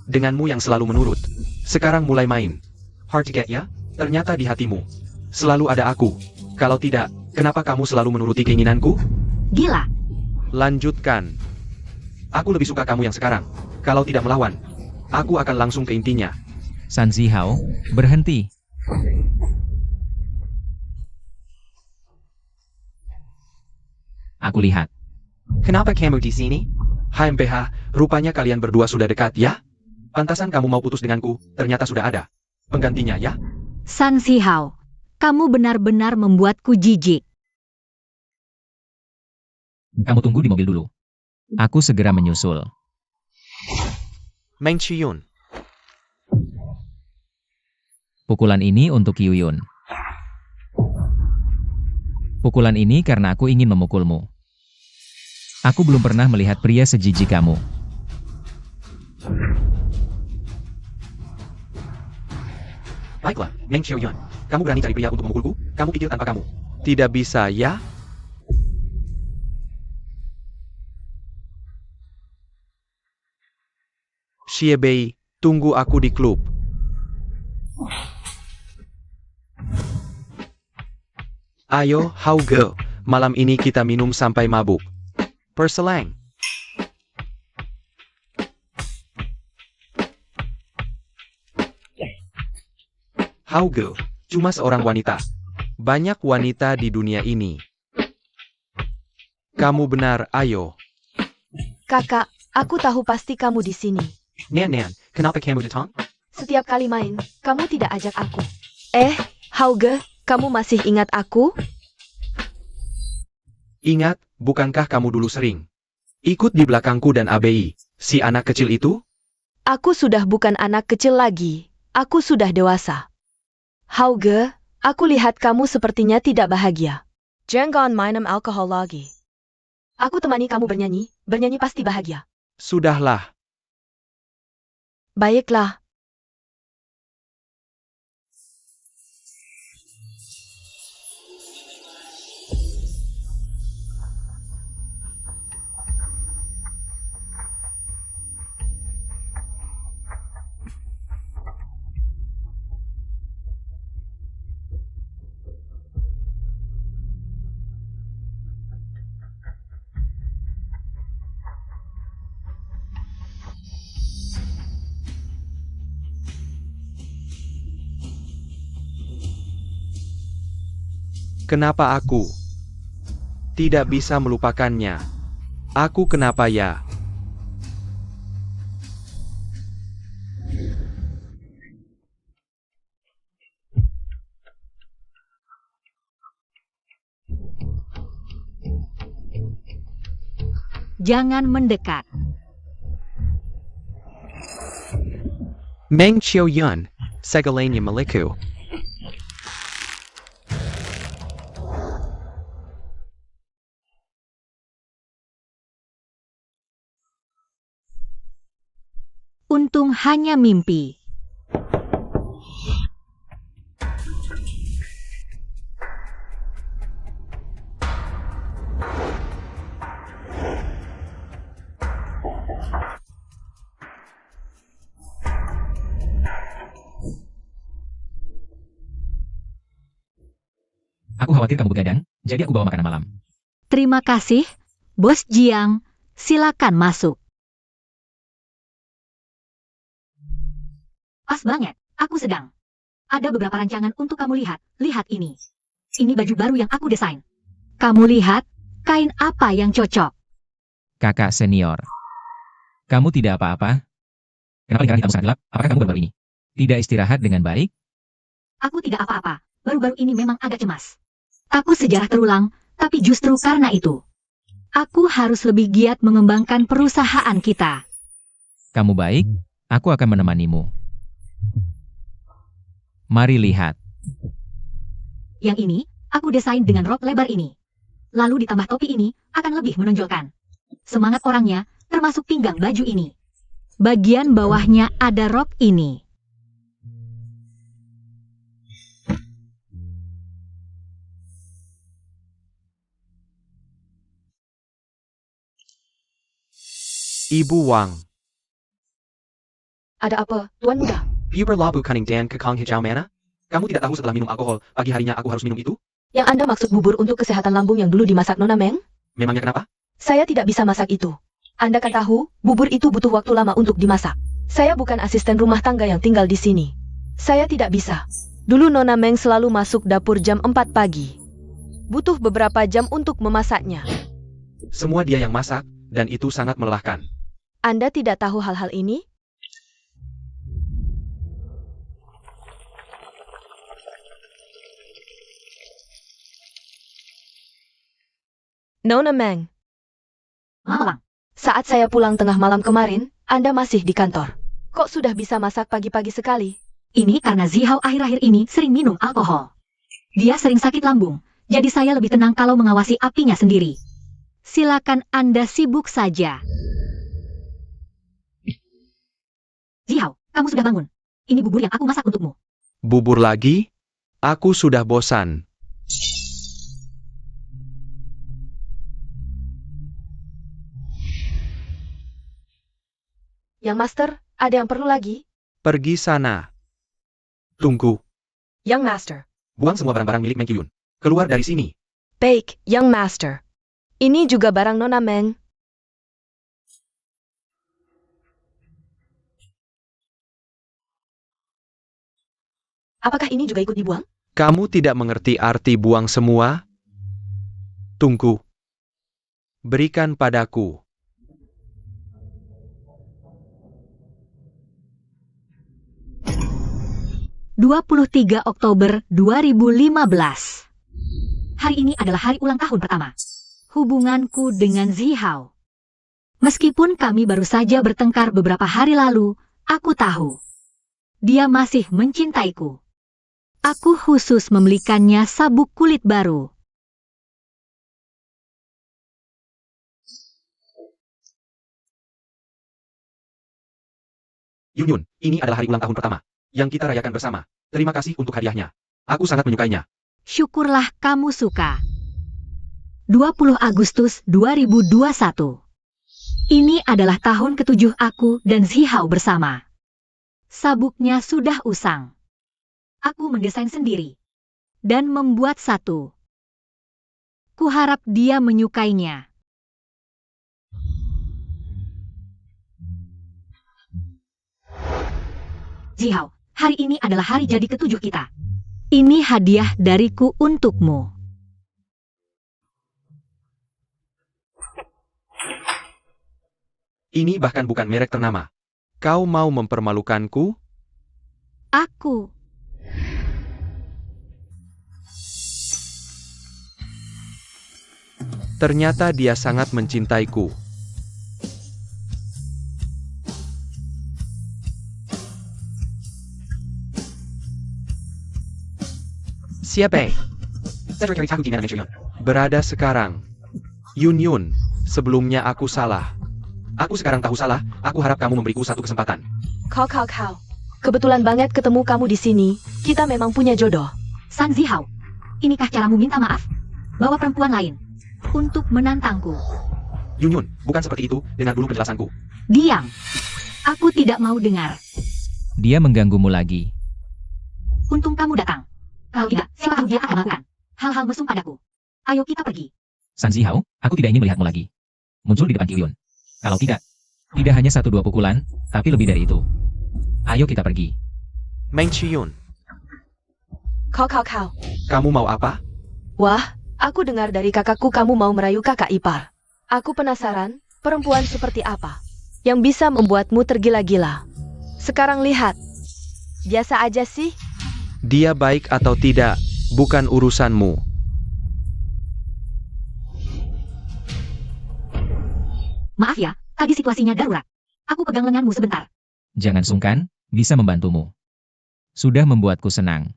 A: Denganmu yang selalu menurut. Sekarang mulai main. Hard to get ya? Ternyata di hatimu selalu ada aku. Kalau tidak, kenapa kamu selalu menuruti keinginanku?
B: Gila.
F: Lanjutkan.
A: Aku lebih suka kamu yang sekarang. Kalau tidak melawan, aku akan langsung ke intinya.
E: San Zihao, berhenti. Aku lihat.
A: Kenapa kamu di sini? HMPH, rupanya kalian berdua sudah dekat ya? Pantasan kamu mau putus denganku, ternyata sudah ada penggantinya ya?
B: San Zihao, kamu benar-benar membuatku jijik.
E: Kamu tunggu di mobil dulu. Aku segera menyusul.
F: Meng Chiyun.
E: Pukulan ini untuk Yuyun. Pukulan ini karena aku ingin memukulmu. Aku belum pernah melihat pria sejijik kamu.
A: Baiklah, Meng Xiaoyuan. Kamu berani cari pria untuk memukulku? Kamu pikir tanpa kamu
F: Tidak bisa, ya? Xiebei, tunggu aku di klub. Ayo, Hauge, malam ini kita minum sampai mabuk. Perselang.
A: Hauge, cuma seorang wanita.
F: Banyak wanita di dunia ini. Kamu benar, ayo.
C: Kakak, aku tahu pasti kamu di sini.
A: Nian, kenapa kamu datang?
C: Setiap kali main, kamu tidak ajak aku. Hauge, kamu masih ingat aku?
A: Ingat, bukankah kamu dulu sering ikut di belakangku dan ABI, si anak kecil itu?
C: Aku sudah bukan anak kecil lagi. Aku sudah dewasa. Hauge, aku lihat kamu sepertinya tidak bahagia. Jangan minum alkohol lagi. Aku temani kamu bernyanyi. Bernyanyi pasti bahagia.
F: Sudahlah.
C: Baiklah.
F: Kenapa aku tidak bisa melupakannya? Aku kenapa ya?
B: Jangan mendekat.
F: Meng Xiao Yun, segalanya milikku.
B: Untung hanya mimpi.
E: Aku khawatir kamu begadang, jadi aku bawa makanan malam.
B: Terima kasih, Bos Jiang. Silakan masuk. Pas banget, aku sedang. Ada beberapa rancangan untuk kamu lihat. Lihat ini. Ini baju baru yang aku desain. Kamu lihat, kain apa yang cocok?
E: Kakak senior. Kamu tidak apa-apa? Kenapa lingkaran hitam sangat gelap? Apakah kamu baru-baru ini tidak istirahat dengan baik?
B: Aku tidak apa-apa. Baru-baru ini memang agak cemas. Takut sejarah terulang, tapi justru karena itu. Aku harus lebih giat mengembangkan perusahaan kita.
E: Kamu baik? Aku akan menemanimu. Mari lihat.
B: Yang ini, aku desain dengan rok lebar ini. Lalu ditambah topi ini, akan lebih menonjolkan. Semangat orangnya, termasuk pinggang baju ini. Bagian bawahnya ada rok ini.
F: Ibu Wang.
C: Ada apa, Tuan Muda?
F: Puber labu kuning dan kekang hijau mana?
A: Kamu tidak tahu setelah minum alkohol, pagi harinya aku harus minum itu?
C: Yang Anda maksud bubur untuk kesehatan lambung yang dulu dimasak Nona Meng?
A: Memangnya kenapa?
C: Saya tidak bisa masak itu. Anda kan tahu, bubur itu butuh waktu lama untuk dimasak. Saya bukan asisten rumah tangga yang tinggal di sini. Saya tidak bisa. Dulu Nona Meng selalu masuk dapur jam 4 pagi. Butuh beberapa jam untuk memasaknya.
A: Semua dia yang masak, dan itu sangat melelahkan.
C: Anda tidak tahu hal-hal ini? Nona Meng,
B: Mawang,
C: saat saya pulang tengah malam kemarin, Anda masih di kantor. Kok sudah bisa masak pagi-pagi sekali?
B: ini karena Zihao akhir-akhir ini sering minum alkohol. Dia sering sakit lambung, jadi saya lebih tenang kalau mengawasi apinya sendiri. Silakan Anda sibuk saja. Zihao, kamu sudah bangun. Ini bubur yang aku masak untukmu.
F: Bubur lagi? Aku sudah bosan.
C: Yang Master, ada yang perlu lagi?
F: Pergi sana.
A: Tunggu,
C: Yang Master.
A: buang semua barang-barang milik Meng Qiyun. Keluar dari sini.
C: Baik, Yang Master. Ini juga barang Nona Meng. Apakah ini juga ikut dibuang?
F: Kamu tidak mengerti arti buang semua? Tunggu. Berikan padaku.
B: 23 Oktober 2015. Hari ini adalah hari ulang tahun pertama. Hubunganku dengan Zihao. Meskipun kami baru saja bertengkar beberapa hari lalu, aku tahu. Dia masih mencintaiku. Aku khusus membelikannya sabuk kulit baru.
A: Yun, ini adalah hari ulang tahun pertama yang kita rayakan bersama. Terima kasih untuk hadiahnya. Aku sangat menyukainya.
B: Syukurlah kamu suka. 20 Agustus 2021. Ini adalah tahun ke-7 aku dan Zihao bersama. Sabuknya sudah usang. Aku mendesain sendiri. Dan membuat satu. Kuharap dia menyukainya. Zihao, hari ini adalah hari jadi ke-7 kita. Ini hadiah dariku untukmu.
A: Ini bahkan bukan merek ternama.
F: Kau mau mempermalukanku?
B: Aku.
F: Ternyata dia sangat mencintaiku. Siapa?
A: Secretary Tahu di mana Meng Yun?
F: Berada sekarang. Yun Yun, sebelumnya aku salah.
A: Aku sekarang tahu salah, aku harap kamu memberiku satu kesempatan.
C: Kau. Kebetulan banget ketemu kamu di sini. Kita memang punya jodoh.
B: San Zihao, inikah caramu minta maaf? Bawa perempuan lain untuk menantangku.
A: Yun Yun, bukan seperti itu, dengar dulu penjelasanku.
B: Diam. Aku tidak mau dengar.
E: Dia mengganggumu lagi.
B: Untung kamu datang. Kalau tidak, siapa tahu dia akan melakukan hal-hal mesum padaku. Ayo kita pergi.
E: San Zihao, aku tidak ingin melihatmu lagi. Muncul di depan Kyuyun. Kalau tidak hanya 1-2 pukulan, tapi lebih dari itu. Ayo kita pergi.
F: Meng Yun.
C: Kau.
A: Kamu mau apa?
C: Wah, aku dengar dari kakakku kamu mau merayu kakak ipar. Aku penasaran, perempuan seperti apa yang bisa membuatmu tergila-gila. Sekarang lihat. Biasa aja sih.
F: Dia baik atau tidak, bukan urusanmu.
B: Maaf ya, tadi situasinya darurat. Aku pegang lenganmu sebentar.
E: Jangan sungkan, bisa membantumu. Sudah membuatku senang.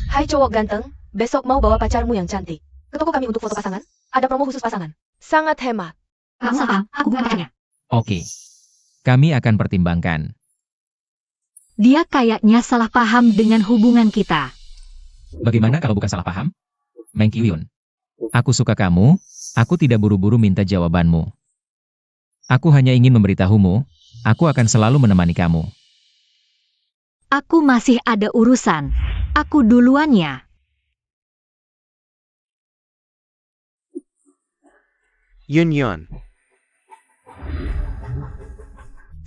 C: Hai cowok ganteng, besok mau bawa pacarmu yang cantik ke toko kami untuk foto pasangan? Ada promo khusus pasangan. Sangat hemat.
B: Kamu salah paham, aku bukan pacarnya.
E: Oke. Kami akan pertimbangkan.
B: Dia kayaknya salah paham dengan hubungan kita.
E: Bagaimana kalau bukan salah paham? Meng Kyuyun. Aku suka kamu, aku tidak buru-buru minta jawabanmu. Aku hanya ingin memberitahumu, aku akan selalu menemani kamu.
B: Aku masih ada urusan. Aku duluan ya.
F: Yun Yun.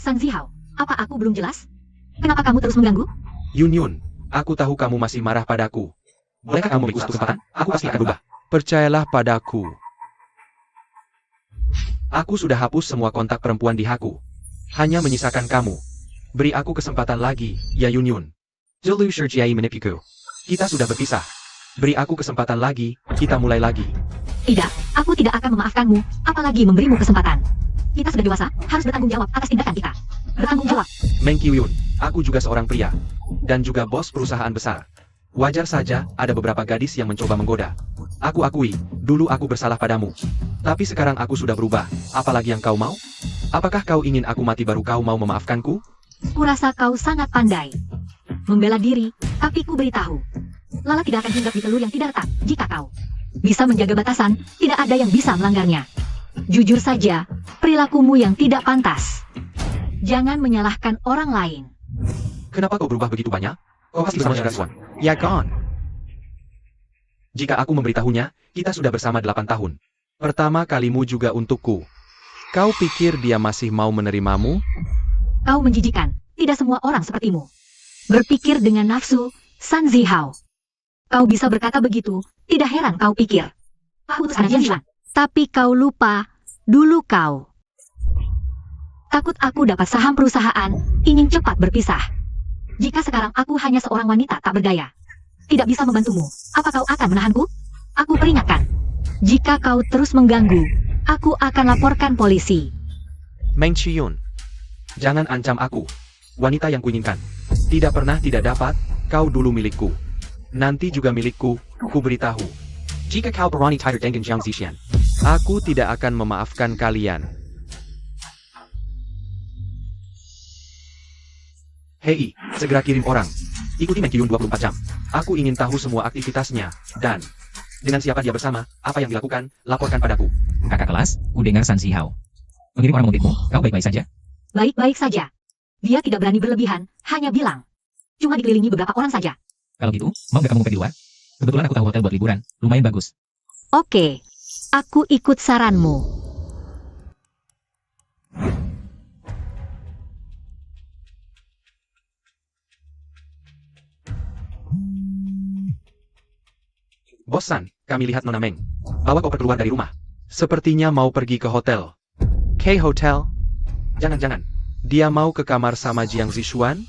B: San Zihao, apa aku belum jelas? Kenapa kamu terus mengganggu?
A: Yun Yun, aku tahu kamu masih marah padaku. Bolehkah kamu beriku satu kesempatan? Aku pasti akan berubah.
F: Percayalah padaku.
A: Aku sudah hapus semua kontak perempuan di Haku. Hanya menyisakan kamu. Beri aku kesempatan lagi, ya Yun Yun. Jelu Shirjiai menipuku. Kita sudah berpisah. Beri aku kesempatan lagi, kita mulai lagi.
B: Tidak, aku tidak akan memaafkanmu, apalagi memberimu kesempatan. Kita sudah dewasa, harus bertanggung jawab atas tindakan kita. Bertanggung jawab.
A: Meng Kyuyun, aku juga seorang pria. Dan juga bos perusahaan besar. Wajar saja, ada beberapa gadis yang mencoba menggoda. Aku akui, dulu aku bersalah padamu. Tapi sekarang aku sudah berubah, apalagi yang kau mau? Apakah kau ingin aku mati baru kau mau memaafkanku?
B: Kurasa kau sangat pandai. Membela diri, tapi ku beritahu. Lala tidak akan hinggap di telur yang tidak retak, jika kau bisa menjaga batasan, tidak ada yang bisa melanggarnya. Jujur saja, perilakumu yang tidak pantas. Jangan menyalahkan orang lain.
A: Kenapa kau berubah begitu banyak? Kau pasti bersama Swan.
F: Ya kan?
A: Jika aku memberitahunya, kita sudah bersama 8 tahun.
F: Pertama kalimu juga untukku. Kau pikir dia masih mau menerimamu?
B: Kau menjijikan, tidak semua orang sepertimu. Berpikir dengan nafsu, San Zihao. Kau bisa berkata begitu, tidak heran kau pikir. Aku utusan Jian. Tapi kau lupa, dulu kau takut aku dapat saham perusahaan, ingin cepat berpisah. Jika sekarang aku hanya seorang wanita tak berdaya, tidak bisa membantumu, apa kau akan menahanku? Aku peringatkan, jika kau terus mengganggu, aku akan laporkan polisi.
F: Meng Yun.
A: Jangan ancam aku. Wanita yang kuinginkan. Tidak pernah tidak dapat, kau dulu milikku. Nanti juga milikku, ku beritahu. Jika kau berani tiger dengan Jiang Zixian,
F: Aku tidak akan memaafkan kalian.
A: hei, segera kirim orang. Ikuti Meng Kyuyun 24 jam. Aku ingin tahu semua aktivitasnya, dan dengan siapa dia bersama, apa yang dilakukan, laporkan padaku.
E: Kakak kelas, ku dengar San Zihao. Mengirim orang mengutipmu, kau baik-baik saja?
B: Baik-baik saja. Dia tidak berani berlebihan, hanya bilang. Cuma dikelilingi beberapa orang saja.
E: Kalau gitu, mau gak kamu ngumpet di luar? Kebetulan aku tahu hotel buat liburan, lumayan bagus.
B: Oke, aku ikut saranmu.
A: Bos San, kami lihat Nona Meng. Bawa koper keluar dari rumah.
F: Sepertinya mau pergi ke hotel. K-Hotel?
A: Jangan-jangan.
F: Dia mau ke kamar sama Jiang Zixuan?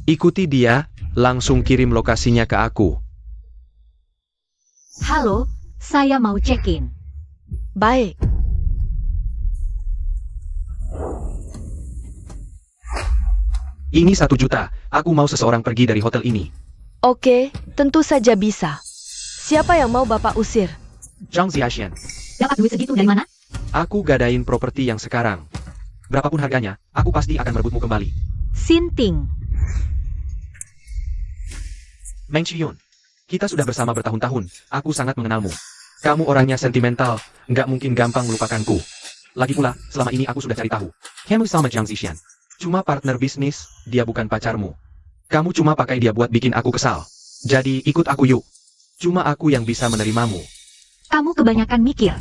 F: Ikuti dia, langsung kirim lokasinya ke aku.
B: Halo, saya mau check-in.
C: Baik.
A: Ini 1 juta. Aku mau seseorang pergi dari hotel ini.
C: Oke, tentu saja bisa. Siapa yang mau Bapak usir?
F: Zhang Ziaxian,
B: Dapat duit segitu dari mana?
F: aku gadain properti yang sekarang. Berapapun harganya, aku pasti akan merebutmu kembali.
B: Sinting.
F: Meng Qiyun, kita sudah bersama bertahun-tahun, aku sangat mengenalmu. Kamu orangnya sentimental, nggak mungkin gampang melupakanku. Lagi pula, selama ini aku sudah cari tahu. Kamu sama Zhang Zixian. Cuma partner bisnis, dia bukan pacarmu. Kamu cuma pakai dia buat bikin aku kesal. Jadi ikut aku yuk. Cuma aku yang bisa menerimamu.
B: Kamu kebanyakan mikir.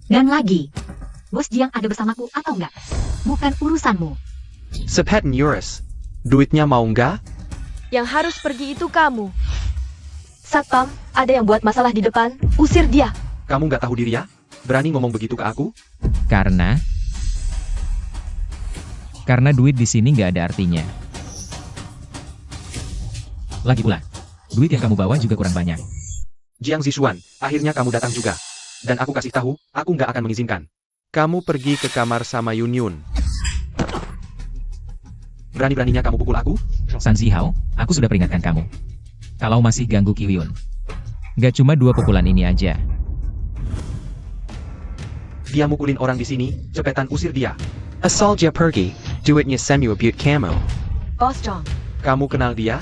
B: Dan lagi, Bos Jiang ada bersamaku atau enggak? Bukan urusanmu.
F: Sepeten Eurus, duitnya mau nggak?
C: Yang harus pergi itu kamu. Satpam, ada yang buat masalah di depan, usir dia.
F: Kamu nggak tahu diri ya? Berani ngomong begitu ke aku?
E: Karena duit di sini nggak ada artinya. Lagi pula, duit yang kamu bawa juga kurang banyak.
F: Jiang Zishuan, akhirnya kamu datang juga. Dan aku kasih tahu, aku nggak akan mengizinkan. Kamu pergi ke kamar sama Yun Yun. Berani-beraninya kamu pukul aku?
E: San Zihao, aku sudah peringatkan kamu. Kalau masih ganggu Qiyun, nggak cuma 2 pukulan ini aja.
F: Dia mukulin orang di sini, cepetan usir dia. Asal dia pergi, duitnya semi-abute kamu.
C: Bos Zhang,
F: Kamu kenal dia?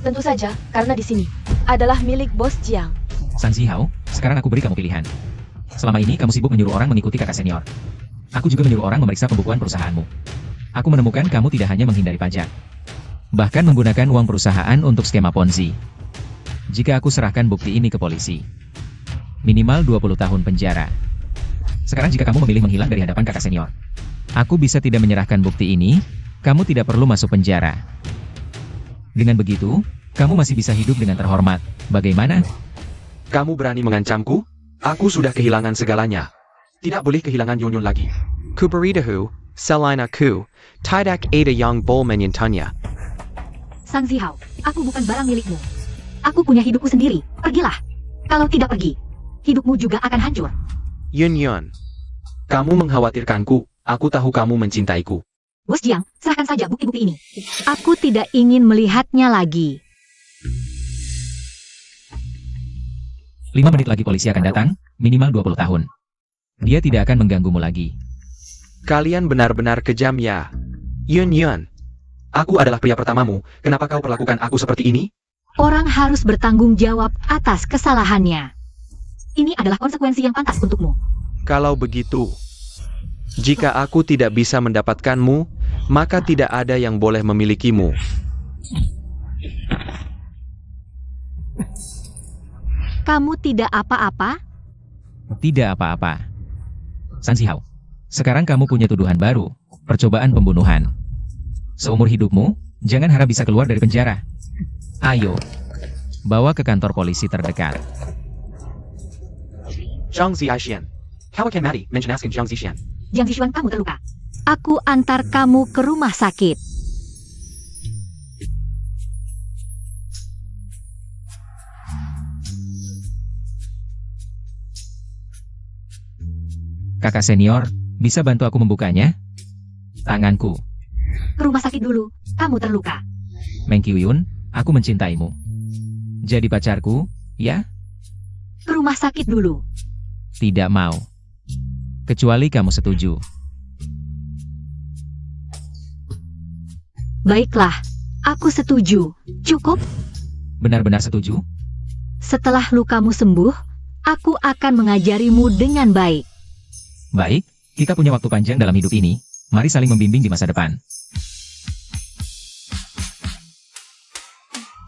C: tentu saja, karena di sini adalah milik Bos Jiang.
E: San Zihao, sekarang aku beri kamu pilihan. Selama ini kamu sibuk menyuruh orang mengikuti kakak senior. Aku juga menyuruh orang memeriksa pembukuan perusahaanmu. Aku menemukan kamu tidak hanya menghindari pajak, bahkan menggunakan uang perusahaan untuk skema Ponzi. Jika aku serahkan bukti ini ke polisi, minimal 20 tahun penjara. Sekarang jika kamu memilih menghilang dari hadapan kakak senior, aku bisa tidak menyerahkan bukti ini, kamu tidak perlu masuk penjara. Dengan begitu, kamu masih bisa hidup dengan terhormat. Bagaimana?
F: Kamu berani mengancamku? Aku sudah kehilangan segalanya. Tidak boleh kehilangan Yun Yun lagi. Kuberitahu, selain aku, tidak ada yang boleh menyentuhnya.
B: Sang Zihao, aku bukan barang milikmu. Aku punya hidupku sendiri. Pergilah. Kalau tidak pergi, hidupmu juga akan hancur.
F: Yun Yun, kamu mengkhawatirkanku. Aku tahu kamu mencintaiku.
B: Bos Jiang, serahkan saja bukti-bukti ini. Aku tidak ingin melihatnya lagi.
E: 5 menit lagi polisi akan datang, minimal 20 tahun. Dia tidak akan mengganggumu lagi.
F: Kalian benar-benar kejam ya. Yun Yun, aku adalah pria pertamamu. Kenapa kau perlakukan aku seperti ini?
B: Orang harus bertanggung jawab atas kesalahannya. Ini adalah konsekuensi yang pantas untukmu.
F: Kalau begitu, jika aku tidak bisa mendapatkanmu, maka tidak ada yang boleh memilikimu.
B: Kamu tidak apa-apa?
E: Tidak apa-apa. San Zihao, sekarang kamu punya tuduhan baru, percobaan pembunuhan. Seumur hidupmu, jangan harap bisa keluar dari penjara. Ayo, bawa ke kantor polisi terdekat.
F: Zhang Ziaxian, how can Maddie mention asking Zhang Zixian?
B: Jiang Zishuan, kamu terluka. Aku antar kamu ke rumah sakit.
E: Kakak senior, bisa bantu aku membukanya? Tanganku.
B: Ke rumah sakit dulu, kamu terluka.
E: Meng Qiyun, aku mencintaimu. Jadi pacarku, ya?
B: Ke rumah sakit dulu.
E: Tidak mau. Kecuali kamu setuju.
B: Baiklah, aku setuju. Cukup?
E: Benar-benar setuju?
B: Setelah lukamu sembuh, aku akan mengajarimu dengan baik.
E: Baik, kita punya waktu panjang dalam hidup ini. Mari saling membimbing di masa depan.